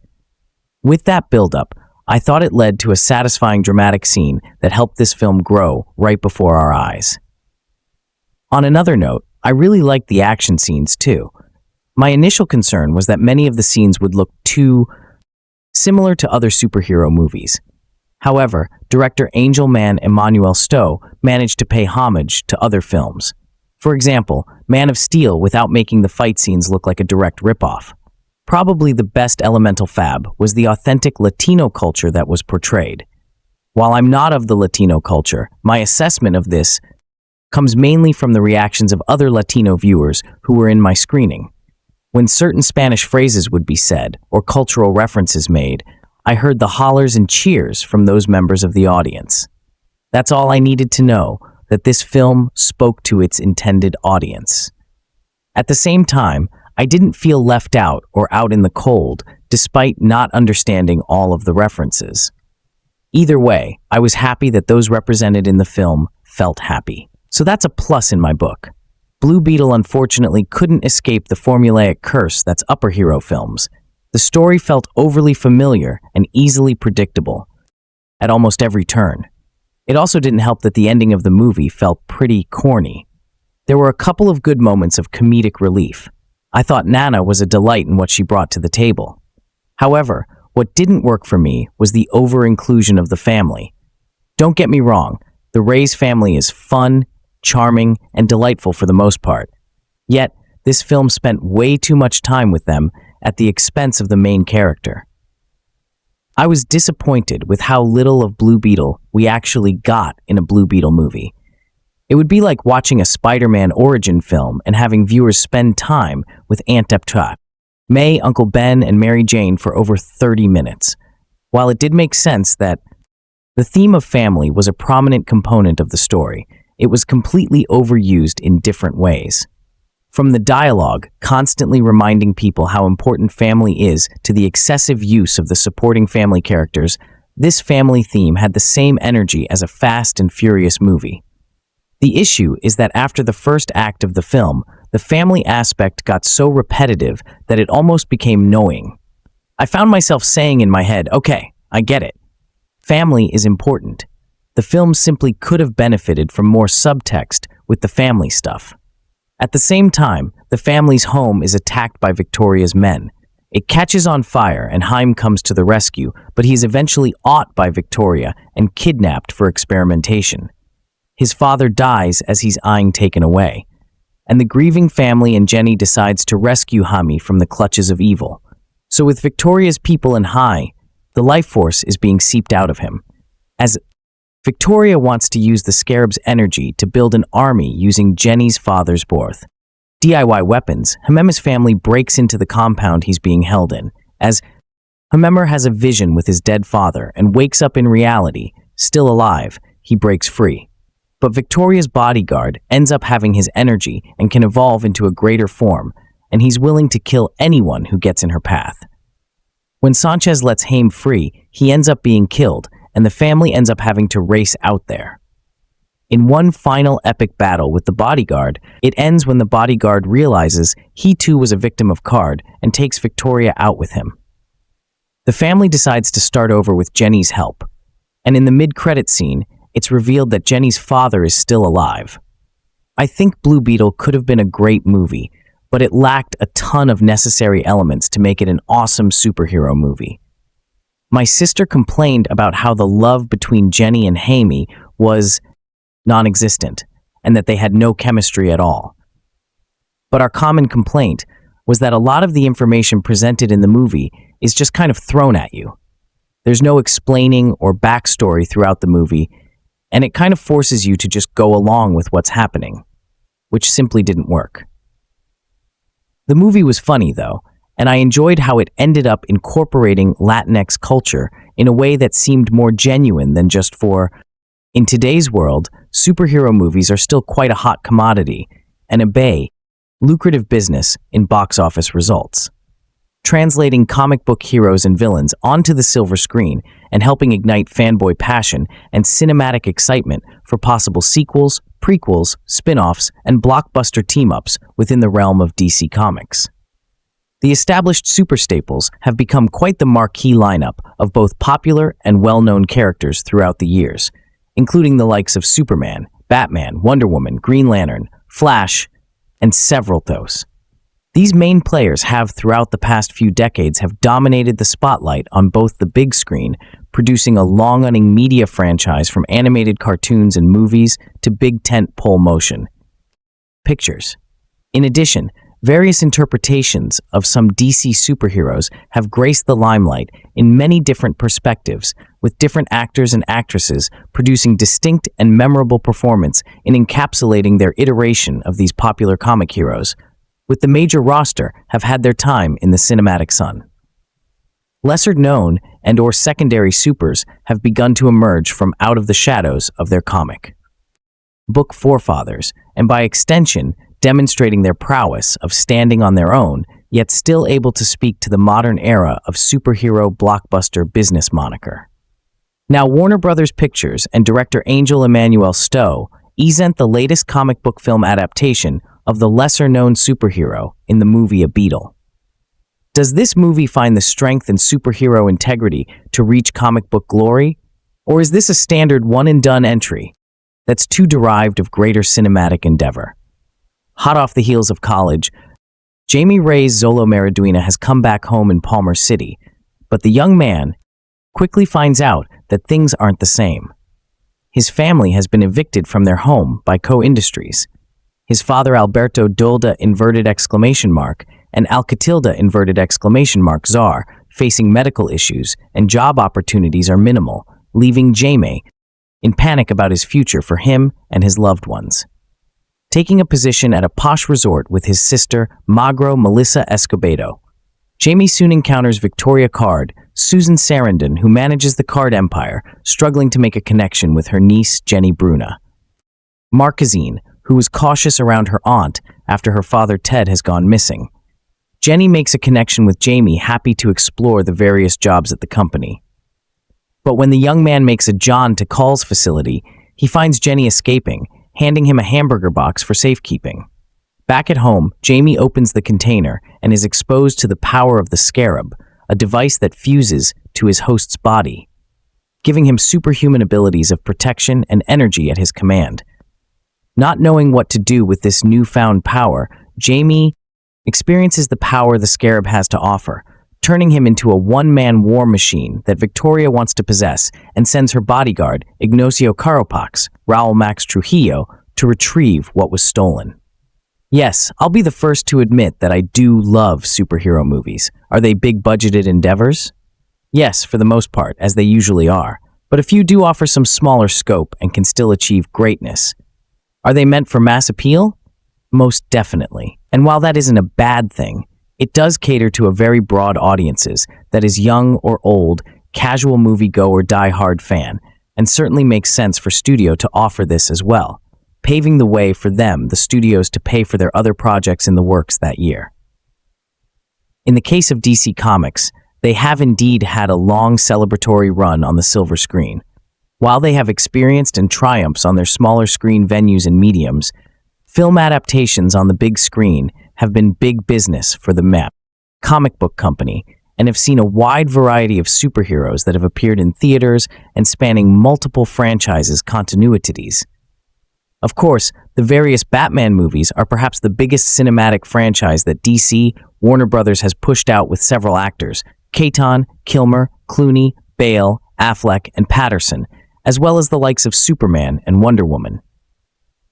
[SPEAKER 1] With that buildup, I thought it led to a satisfying dramatic scene that helped this film grow right before our eyes. On another note, I really liked the action scenes too. My initial concern was that many of the scenes would look too similar to other superhero movies. However, director Angel Emmanuel Sto managed to pay homage to other films. For example, Man of Steel without making the fight scenes look like a direct ripoff. Probably the best elemental fab was the authentic Latino culture that was portrayed. While I'm not of the Latino culture, my assessment of this comes mainly from the reactions of other Latino viewers who were in my screening. When certain Spanish phrases would be said or cultural references made, I heard the hollers and cheers from those members of the audience. That's all I needed to know, that this film spoke to its intended audience. At the same time, I didn't feel left out or out in the cold, despite not understanding all of the references. Either way, I was happy that those represented in the film felt happy. So that's a plus in my book. Blue Beetle unfortunately couldn't escape the formulaic curse that's upper hero films. The story felt overly familiar and easily predictable at almost every turn. It also didn't help that the ending of the movie felt pretty corny. There were a couple of good moments of comedic relief. I thought Nana was a delight in what she brought to the table. However, what didn't work for me was the over-inclusion of the family. Don't get me wrong, the Reyes family is fun, charming, and delightful for the most part. Yet, this film spent way too much time with them at the expense of the main character. I was disappointed with how little of Blue Beetle we actually got in a Blue Beetle movie. It would be like watching a Spider-Man origin film and having viewers spend time with Aunt Eptrap, May, Uncle Ben, and Mary Jane for over 30 minutes. While it did make sense that the theme of family was a prominent component of the story, it was completely overused in different ways. From the dialogue, constantly reminding people how important family is, to the excessive use of the supporting family characters, this family theme had the same energy as a Fast and Furious movie. The issue is that after the first act of the film, the family aspect got so repetitive that it almost became annoying. I found myself saying in my head, okay, I get it. Family is important. The film simply could have benefited from more subtext with the family stuff. At the same time, the family's home is attacked by Victoria's men. It catches on fire and Haim comes to the rescue, but he is eventually ought by Victoria and kidnapped for experimentation. His father dies as he's eyeing taken away, and the grieving family and Jenny decides to rescue Hami from the clutches of evil. So with Victoria's people in high, the life force is being seeped out of him. As Victoria wants to use the Scarab's energy to build an army using Jenny's father's birth. DIY weapons, Hamem's family breaks into the compound he's being held in. As Hamem has a vision with his dead father and wakes up in reality, still alive, he breaks free. But Victoria's bodyguard ends up having his energy and can evolve into a greater form, and he's willing to kill anyone who gets in her path. When Sanchez lets Haim free, he ends up being killed, and the family ends up having to race out there. In one final epic battle with the bodyguard, it ends when the bodyguard realizes he too was a victim of Card and takes Victoria out with him. The family decides to start over with Jenny's help, and in the mid-credit scene, it's revealed that Jenny's father is still alive. I think Blue Beetle could have been a great movie, but it lacked a ton of necessary elements to make it an awesome superhero movie. My sister complained about how the love between Jenny and Haimi was non-existent, and that they had no chemistry at all. But our common complaint was that a lot of the information presented in the movie is just kind of thrown at you. There's no explaining or backstory throughout the movie, and it kind of forces you to just go along with what's happening, which simply didn't work. The movie was funny, though, and I enjoyed how it ended up incorporating Latinx culture in a way that seemed more genuine than just for, in today's world, superhero movies are still quite a hot commodity and a lucrative business in box office results. Translating comic book heroes and villains onto the silver screen and helping ignite fanboy passion and cinematic excitement for possible sequels, prequels, spin-offs, and blockbuster team-ups within the realm of DC Comics. The established super staples have become quite the marquee lineup of both popular and well-known characters throughout the years, including the likes of Superman, Batman, Wonder Woman, Green Lantern, Flash, and several others. These main players have, throughout the past few decades, have dominated the spotlight on both the big screen, producing a long-running media franchise from animated cartoons and movies to big tent-pole motion pictures. In addition, various interpretations of some DC superheroes have graced the limelight in many different perspectives, with different actors and actresses producing distinct and memorable performance in encapsulating their iteration of these popular comic heroes, with the major roster have had their time in the cinematic sun. Lesser-known and or secondary supers have begun to emerge from out of the shadows of their comic book forefathers, and by extension, demonstrating their prowess of standing on their own, yet still able to speak to the modern era of superhero blockbuster business moniker. Now, Warner Brothers Pictures and director Angel Emmanuel Stowe present the latest comic book film adaptation of the lesser-known superhero in the movie A Beetle. Does this movie find the strength and superhero integrity to reach comic book glory? Or is this a standard one-and-done entry that's too derived of greater cinematic endeavor? Hot off the heels of college, Jamie Ray's Xolo Maridueña has come back home in Palmer City, but the young man quickly finds out that things aren't the same. His family has been evicted from their home by Co-Industries. His father Alberto Dolda and Alcatilda Czar facing medical issues and job opportunities are minimal, leaving Jamie in panic about his future for him and his loved ones. Taking a position at a posh resort with his sister Magro Melissa Escobedo, Jamie soon encounters Victoria Card, Susan Sarandon, who manages the Card Empire, struggling to make a connection with her niece Jenny Bruna. Marquezine, who is cautious around her aunt after her father Ted has gone missing. Jenny makes a connection with Jamie, happy to explore the various jobs at the company. But when the young man makes a jaunt to Call's facility, he finds Jenny escaping, handing him a hamburger box for safekeeping. Back at home, Jamie opens the container and is exposed to the power of the Scarab, a device that fuses to his host's body, giving him superhuman abilities of protection and energy at his command. Not knowing what to do with this newfound power, Jamie experiences the power the Scarab has to offer, turning him into a one-man war machine that Victoria wants to possess and sends her bodyguard, Ignacio Carapax, Raul Max Trujillo, to retrieve what was stolen. Yes, I'll be the first to admit that I do love superhero movies. Are they big-budgeted endeavors? Yes, for the most part, as they usually are. But a few do offer some smaller scope and can still achieve greatness. Are they meant for mass appeal? Most definitely. And while that isn't a bad thing, it does cater to a very broad audiences, that is young or old, casual moviegoer, die-hard fan, and certainly makes sense for studio to offer this as well, paving the way for them, the studios, to pay for their other projects in the works that year. In the case of DC Comics, they have indeed had a long celebratory run on the silver screen. While they have experienced and triumphs on their smaller screen venues and mediums, film adaptations on the big screen have been big business for the MEP comic book company and have seen a wide variety of superheroes that have appeared in theaters and spanning multiple franchises continuities. Of course, the various Batman movies are perhaps the biggest cinematic franchise that DC, Warner Brothers has pushed out, with several actors, Keaton, Kilmer, Clooney, Bale, Affleck, and Patterson, as well as the likes of Superman and Wonder Woman.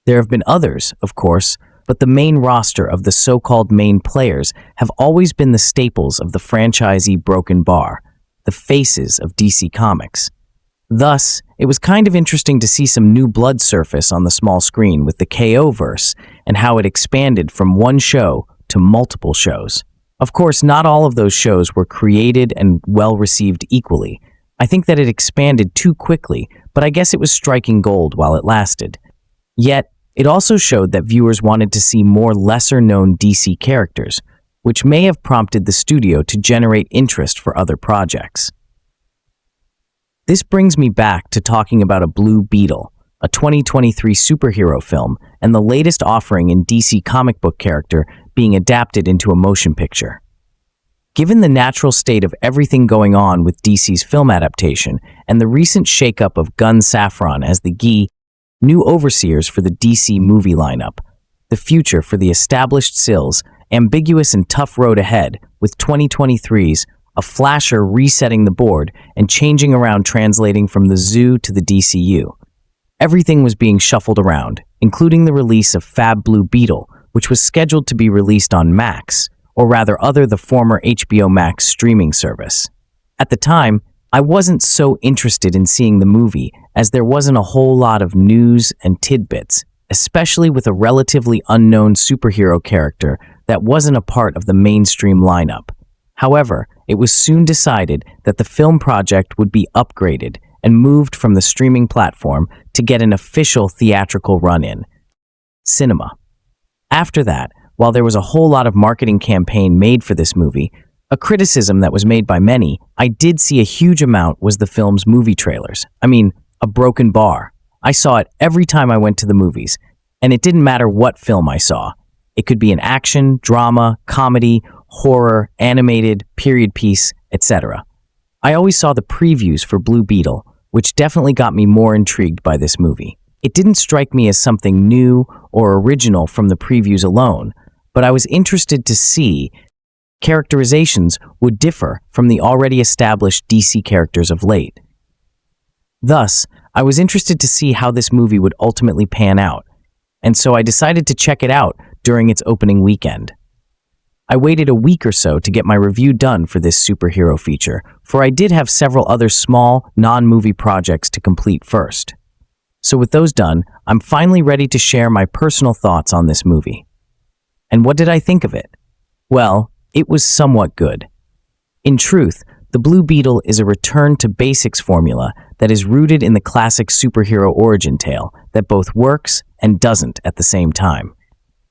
[SPEAKER 1] There have been others, of course, but the main roster of the so-called main players have always been the staples of the franchisee broken bar, the faces of DC Comics. Thus, it was kind of interesting to see some new blood surface on the small screen with the KO-verse and how it expanded from one show to multiple shows. Of course, not all of those shows were created and well-received equally. I think that it expanded too quickly, but I guess it was striking gold while it lasted. Yet, it also showed that viewers wanted to see more lesser-known DC characters, which may have prompted the studio to generate interest for other projects. This brings me back to talking about A Blue Beetle, a 2023 superhero film, and the latest offering in DC comic book character being adapted into a motion picture. Given the natural state of everything going on with DC's film adaptation and the recent shakeup of Gunn Safran as the new overseers for the DC movie lineup, the future for the established Sills, ambiguous and tough road ahead, with 2023's a flasher resetting the board and changing around, translating from the zoo to the DCU. Everything was being shuffled around, including the release of Fab Blue Beetle, which was scheduled to be released on Max, or rather the former HBO Max streaming service. At the time, I wasn't so interested in seeing the movie as there wasn't a whole lot of news and tidbits, especially with a relatively unknown superhero character that wasn't a part of the mainstream lineup. However, it was soon decided that the film project would be upgraded and moved from the streaming platform to get an official theatrical run-in cinema. After that, while there was a whole lot of marketing campaign made for this movie, A criticism that was made by many I did see a huge amount was the film's movie trailers. I mean, a broken bar. I saw it every time I went to the movies, and it didn't matter what film I saw. It could be an action, drama, comedy, horror, animated, period piece, etc. I always saw the previews for Blue Beetle, which definitely got me more intrigued by this movie. It didn't strike me as something new or original from the previews alone, but I was interested to see characterizations would differ from the already established DC characters of late. Thus, I was interested to see how this movie would ultimately pan out, and so I decided to check it out during its opening weekend. I waited a week or so to get my review done for this superhero feature, for I did have several other small, non-movie projects to complete first. So with those done, I'm finally ready to share my personal thoughts on this movie. And what did I think of it? Well, it was somewhat good. In truth, the Blue Beetle is a return to basics formula that is rooted in the classic superhero origin tale that both works and doesn't at the same time.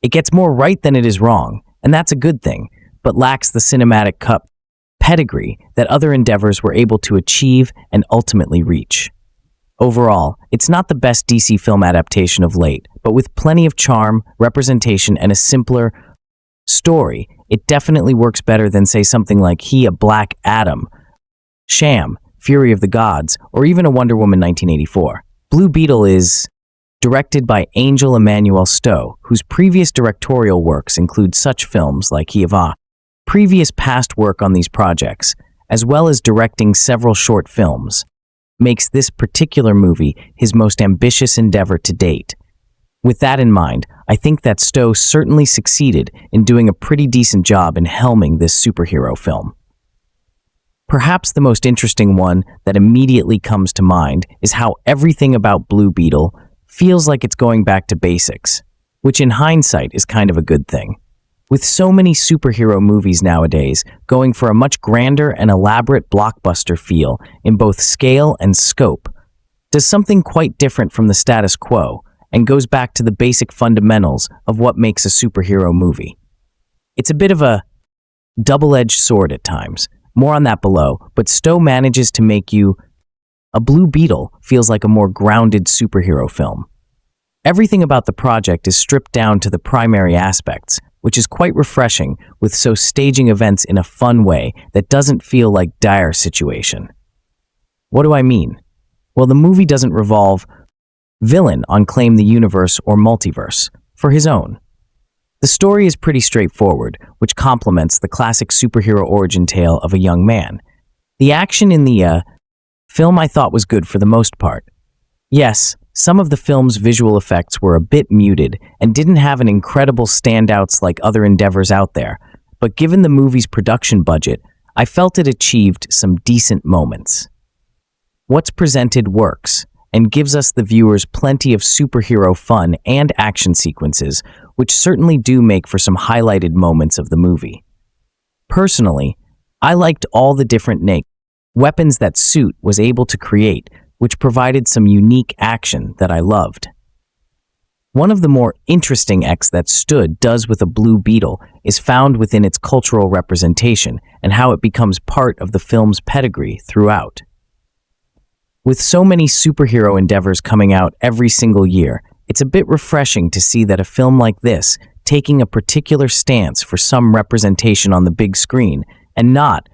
[SPEAKER 1] It gets more right than it is wrong, and that's a good thing, but lacks the cinematic cup pedigree that other endeavors were able to achieve and ultimately reach. Overall, it's not the best DC film adaptation of late, but with plenty of charm, representation, and a simpler story, it definitely works better than, say, something like He, a Black Adam, Sham, Fury of the Gods, or even a Wonder Woman 1984. Blue Beetle is directed by Angel Emmanuel Stowe, whose previous directorial works include such films like He of A. Previous past work on these projects, as well as directing several short films, makes this particular movie his most ambitious endeavor to date. With that in mind, I think that Stowe certainly succeeded in doing a pretty decent job in helming this superhero film. Perhaps the most interesting one that immediately comes to mind is how everything about Blue Beetle feels like it's going back to basics, which in hindsight is kind of a good thing. With so many superhero movies nowadays going for a much grander and elaborate blockbuster feel in both scale and scope, does something quite different from the status quo and goes back to the basic fundamentals of what makes a superhero movie. It's a bit of a double-edged sword at times. More on that below, but Stowe manages to make a Blue Beetle feels like a more grounded superhero film. Everything about the project is stripped down to the primary aspects, which is quite refreshing, with so staging events in a fun way that doesn't feel like dire situation. What do I mean? Well, the movie doesn't revolve villain on claim the universe or multiverse for his own. The story is pretty straightforward, which complements the classic superhero origin tale of a young man. The action in the film I thought was good for the most part. Yes, some of the film's visual effects were a bit muted and didn't have an incredible standouts like other endeavors out there, but given the movie's production budget, I felt it achieved some decent moments. What's presented works, and gives us the viewers plenty of superhero fun and action sequences, which certainly do make for some highlighted moments of the movie. Personally, I liked all the different weapons that Suit was able to create, which provided some unique action that I loved. One of the more interesting acts that Stood does with a Blue Beetle is found within its cultural representation and how it becomes part of the film's pedigree throughout. With so many superhero endeavors coming out every single year, it's a bit refreshing to see that a film like this, taking a particular stance for some representation on the big screen, and not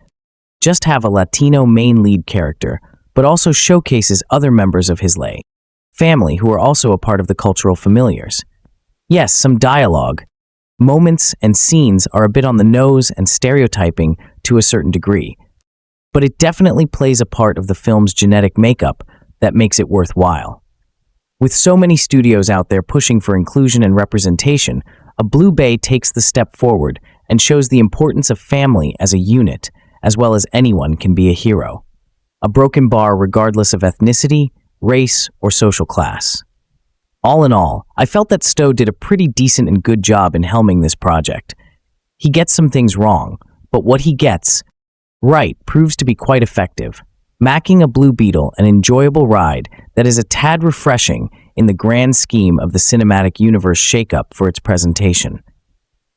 [SPEAKER 1] just have a Latino main lead character, but also showcases other members of his family who are also a part of the cultural familiars. Yes, some dialogue, moments, and scenes are a bit on the nose and stereotyping to a certain degree, but it definitely plays a part of the film's genetic makeup that makes it worthwhile. With so many studios out there pushing for inclusion and representation, a Blue Bay takes the step forward and shows the importance of family as a unit, as well as anyone can be a hero. A broken bar regardless of ethnicity, race, or social class. All in all, I felt that Stowe did a pretty decent and good job in helming this project. He gets some things wrong, but what he gets right proves to be quite effective, making a Blue Beetle an enjoyable ride that is a tad refreshing in the grand scheme of the cinematic universe shakeup for its presentation.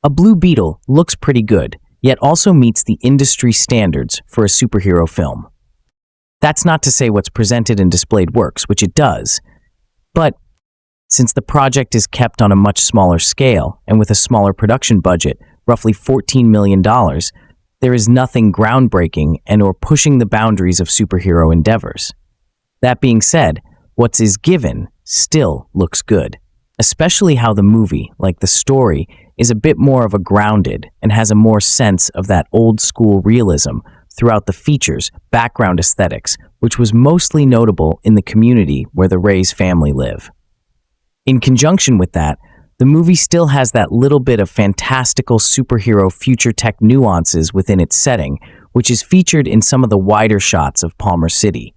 [SPEAKER 1] A Blue Beetle looks pretty good, yet also meets the industry standards for a superhero film. That's not to say what's presented and displayed works, which it does, but since the project is kept on a much smaller scale and with a smaller production budget, roughly $14 million, there is nothing groundbreaking and or pushing the boundaries of superhero endeavors. That being said, what is given still looks good, especially how the movie, like the story, is a bit more of a grounded and has a more sense of that old school realism throughout the features, background aesthetics, which was mostly notable in the community where the Reyes family live. In conjunction with that, the movie still has that little bit of fantastical superhero future tech nuances within its setting, which is featured in some of the wider shots of Palmer City.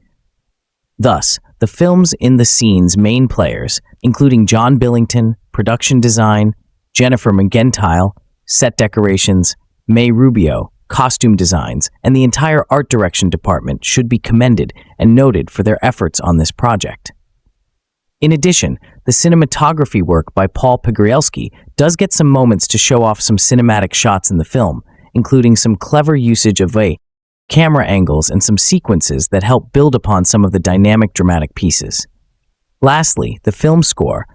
[SPEAKER 1] Thus, the film's in the scenes main players, including John Billington, production design, Jennifer McGentile, set decorations, May Rubio, costume designs, and the entire art direction department should be commended and noted for their efforts on this project. In addition, the cinematography work by Paul Pogorzelski does get some moments to show off some cinematic shots in the film, including some clever usage of camera angles and some sequences that help build upon some of the dynamic dramatic pieces. Lastly, the film score,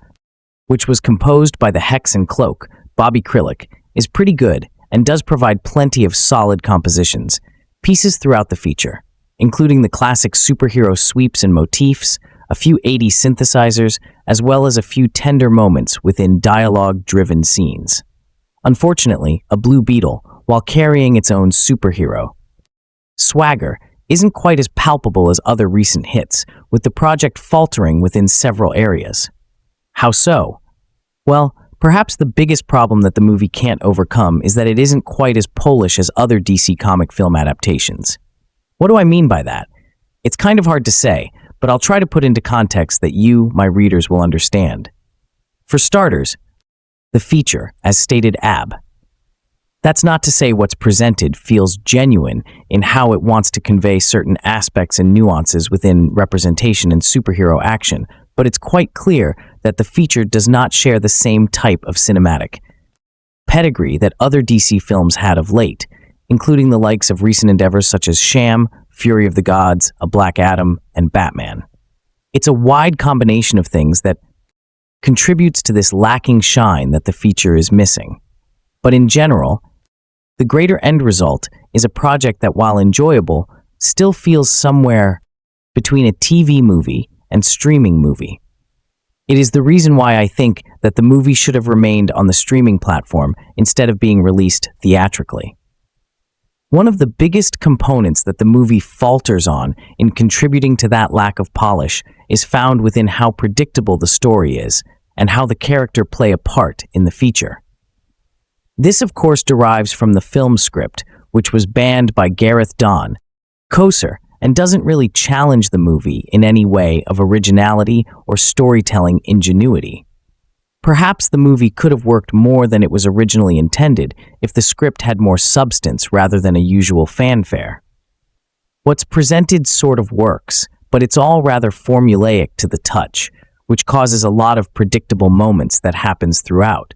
[SPEAKER 1] which was composed by the Hex and Cloak, Bobby Krilic, is pretty good and does provide plenty of solid compositions, pieces throughout the feature, including the classic superhero sweeps and motifs, a few 80s synthesizers, as well as a few tender moments within dialogue-driven scenes. Unfortunately, a Blue Beetle, while carrying its own superhero swagger, isn't quite as palpable as other recent hits, with the project faltering within several areas. How so? Well, perhaps the biggest problem that the movie can't overcome is that it isn't quite as Polish as other DC comic film adaptations. What do I mean by that? It's kind of hard to say, but I'll try to put into context that you, my readers, will understand. For starters, the feature, as stated ab. That's not to say what's presented feels genuine in how it wants to convey certain aspects and nuances within representation and superhero action, but it's quite clear that the feature does not share the same type of cinematic pedigree that other DC films had of late, including the likes of recent endeavors such as Sham, Fury of the Gods, A Black Adam, and Batman. It's a wide combination of things that contributes to this lacking shine that the feature is missing. But in general, the greater end result is a project that, while enjoyable, still feels somewhere between a TV movie and streaming movie. It is the reason why I think that the movie should have remained on the streaming platform instead of being released theatrically. One of the biggest components that the movie falters on in contributing to that lack of polish is found within how predictable the story is and how the character play a part in the feature. This, of course, derives from the film script, which was banned by Gareth Don Koser, and doesn't really challenge the movie in any way of originality or storytelling ingenuity. Perhaps the movie could have worked more than it was originally intended if the script had more substance rather than a usual fanfare. What's presented sort of works, but it's all rather formulaic to the touch, which causes a lot of predictable moments that happens throughout.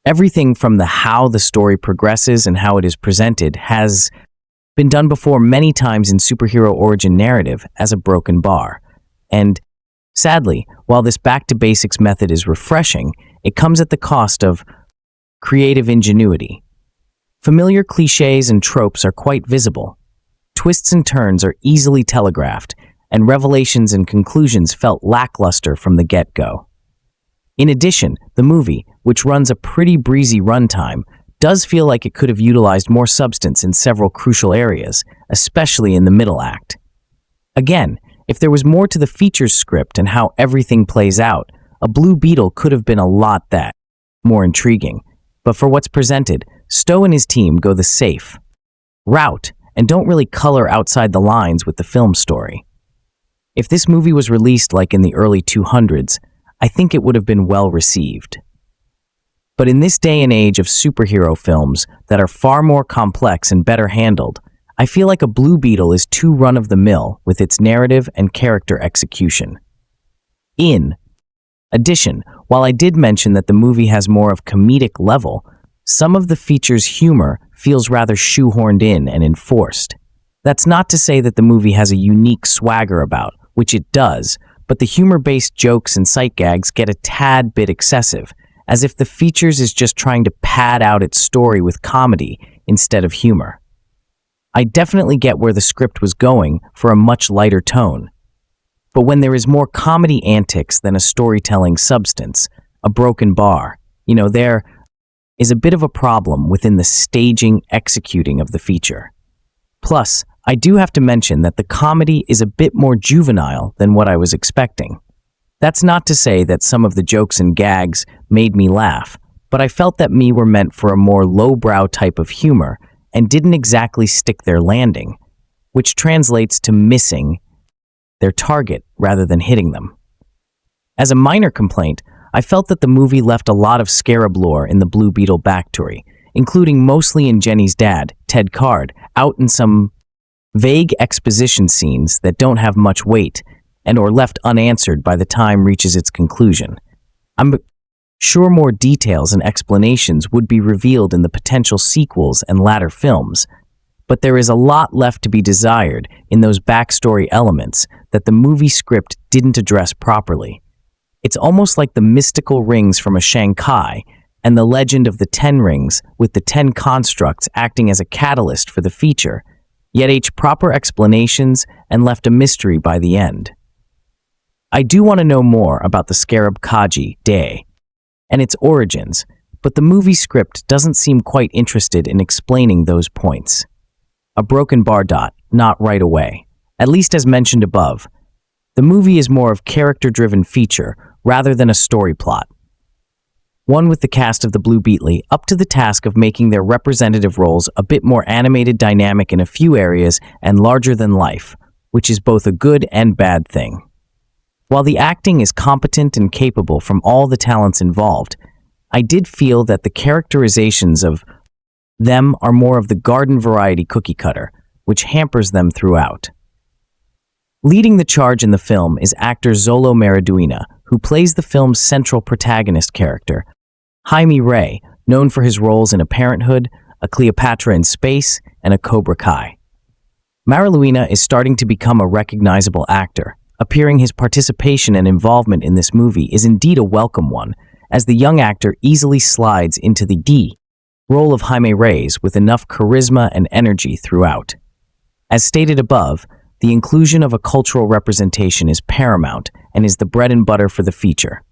[SPEAKER 1] Everything from the how the story progresses and how it is presented has been done before many times in superhero origin narrative as a broken bar. And sadly, while this back-to-basics method is refreshing, it comes at the cost of creative ingenuity. Familiar cliches and tropes are quite visible. Twists and turns are easily telegraphed, and revelations and conclusions felt lackluster from the get-go. In addition, the movie, which runs a pretty breezy runtime, does feel like it could have utilized more substance in several crucial areas, especially in the middle act. Again, if there was more to the features script and how everything plays out, a Blue Beetle could have been a lot more intriguing. But for what's presented, Stowe and his team go the safe route and don't really color outside the lines with the film story. If this movie was released like in the early 200s, I think it would have been well received. But in this day and age of superhero films that are far more complex and better handled, I feel like a Blue Beetle is too run-of-the-mill with its narrative and character execution. In addition, while I did mention that the movie has more of comedic level, some of the feature's humor feels rather shoehorned in and enforced. That's not to say that the movie has a unique swagger about, which it does, but the humor-based jokes and sight gags get a tad bit excessive, as if the features is just trying to pad out its story with comedy instead of humor. I definitely get where the script was going for a much lighter tone. But when there is more comedy antics than a storytelling substance, a broken bar, there is a bit of a problem within the staging, executing of the feature. Plus, I do have to mention that the comedy is a bit more juvenile than what I was expecting. That's not to say that some of the jokes and gags made me laugh, but I felt that were meant for a more lowbrow type of humor and didn't exactly stick their landing, which translates to missing their target rather than hitting them. As a minor complaint, I felt that the movie left a lot of scarab lore in the Blue Beetle backstory, including mostly in Jenny's dad, Ted Card, out in some vague exposition scenes that don't have much weight and or left unanswered by the time reaches its conclusion. I'm sure more details and explanations would be revealed in the potential sequels and latter films, but there is a lot left to be desired in those backstory elements that the movie script didn't address properly. It's almost like the mystical rings from a Shanghai and the legend of the 10 rings with the 10 constructs acting as a catalyst for the feature, yet each proper explanations and left a mystery by the end. I do want to know more about the Scarab Kaji Day and its origins, but the movie script doesn't seem quite interested in explaining those points. A broken bar. Not right away. At least as mentioned above, the movie is more of character-driven feature rather than a story plot. One with the cast of the Blue Beetle up to the task of making their representative roles a bit more animated, dynamic in a few areas, and larger than life, which is both a good and bad thing. While the acting is competent and capable from all the talents involved, I did feel that the characterizations of them are more of the garden variety cookie cutter, which hampers them throughout. Leading the charge in the film is actor Xolo Maridueña, who plays the film's central protagonist character, Jaime Rey, known for his roles in A Parenthood, A Cleopatra in Space, and A Cobra Kai. Maridueña is starting to become a recognizable actor, appearing his participation and involvement in this movie is indeed a welcome one, as the young actor easily slides into the role of Jaime Reyes with enough charisma and energy throughout. As stated above, the inclusion of a cultural representation is paramount and is the bread and butter for the feature,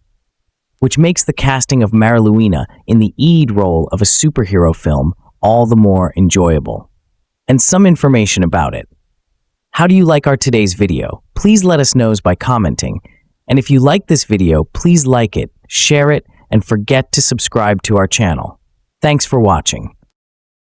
[SPEAKER 1] which makes the casting of Maridueña in the lead role of a superhero film all the more enjoyable. And some information about it. How do you like our today's video? Please let us know by commenting. And if you like this video, please like it, share it, and forget to subscribe to our channel. Thanks for watching.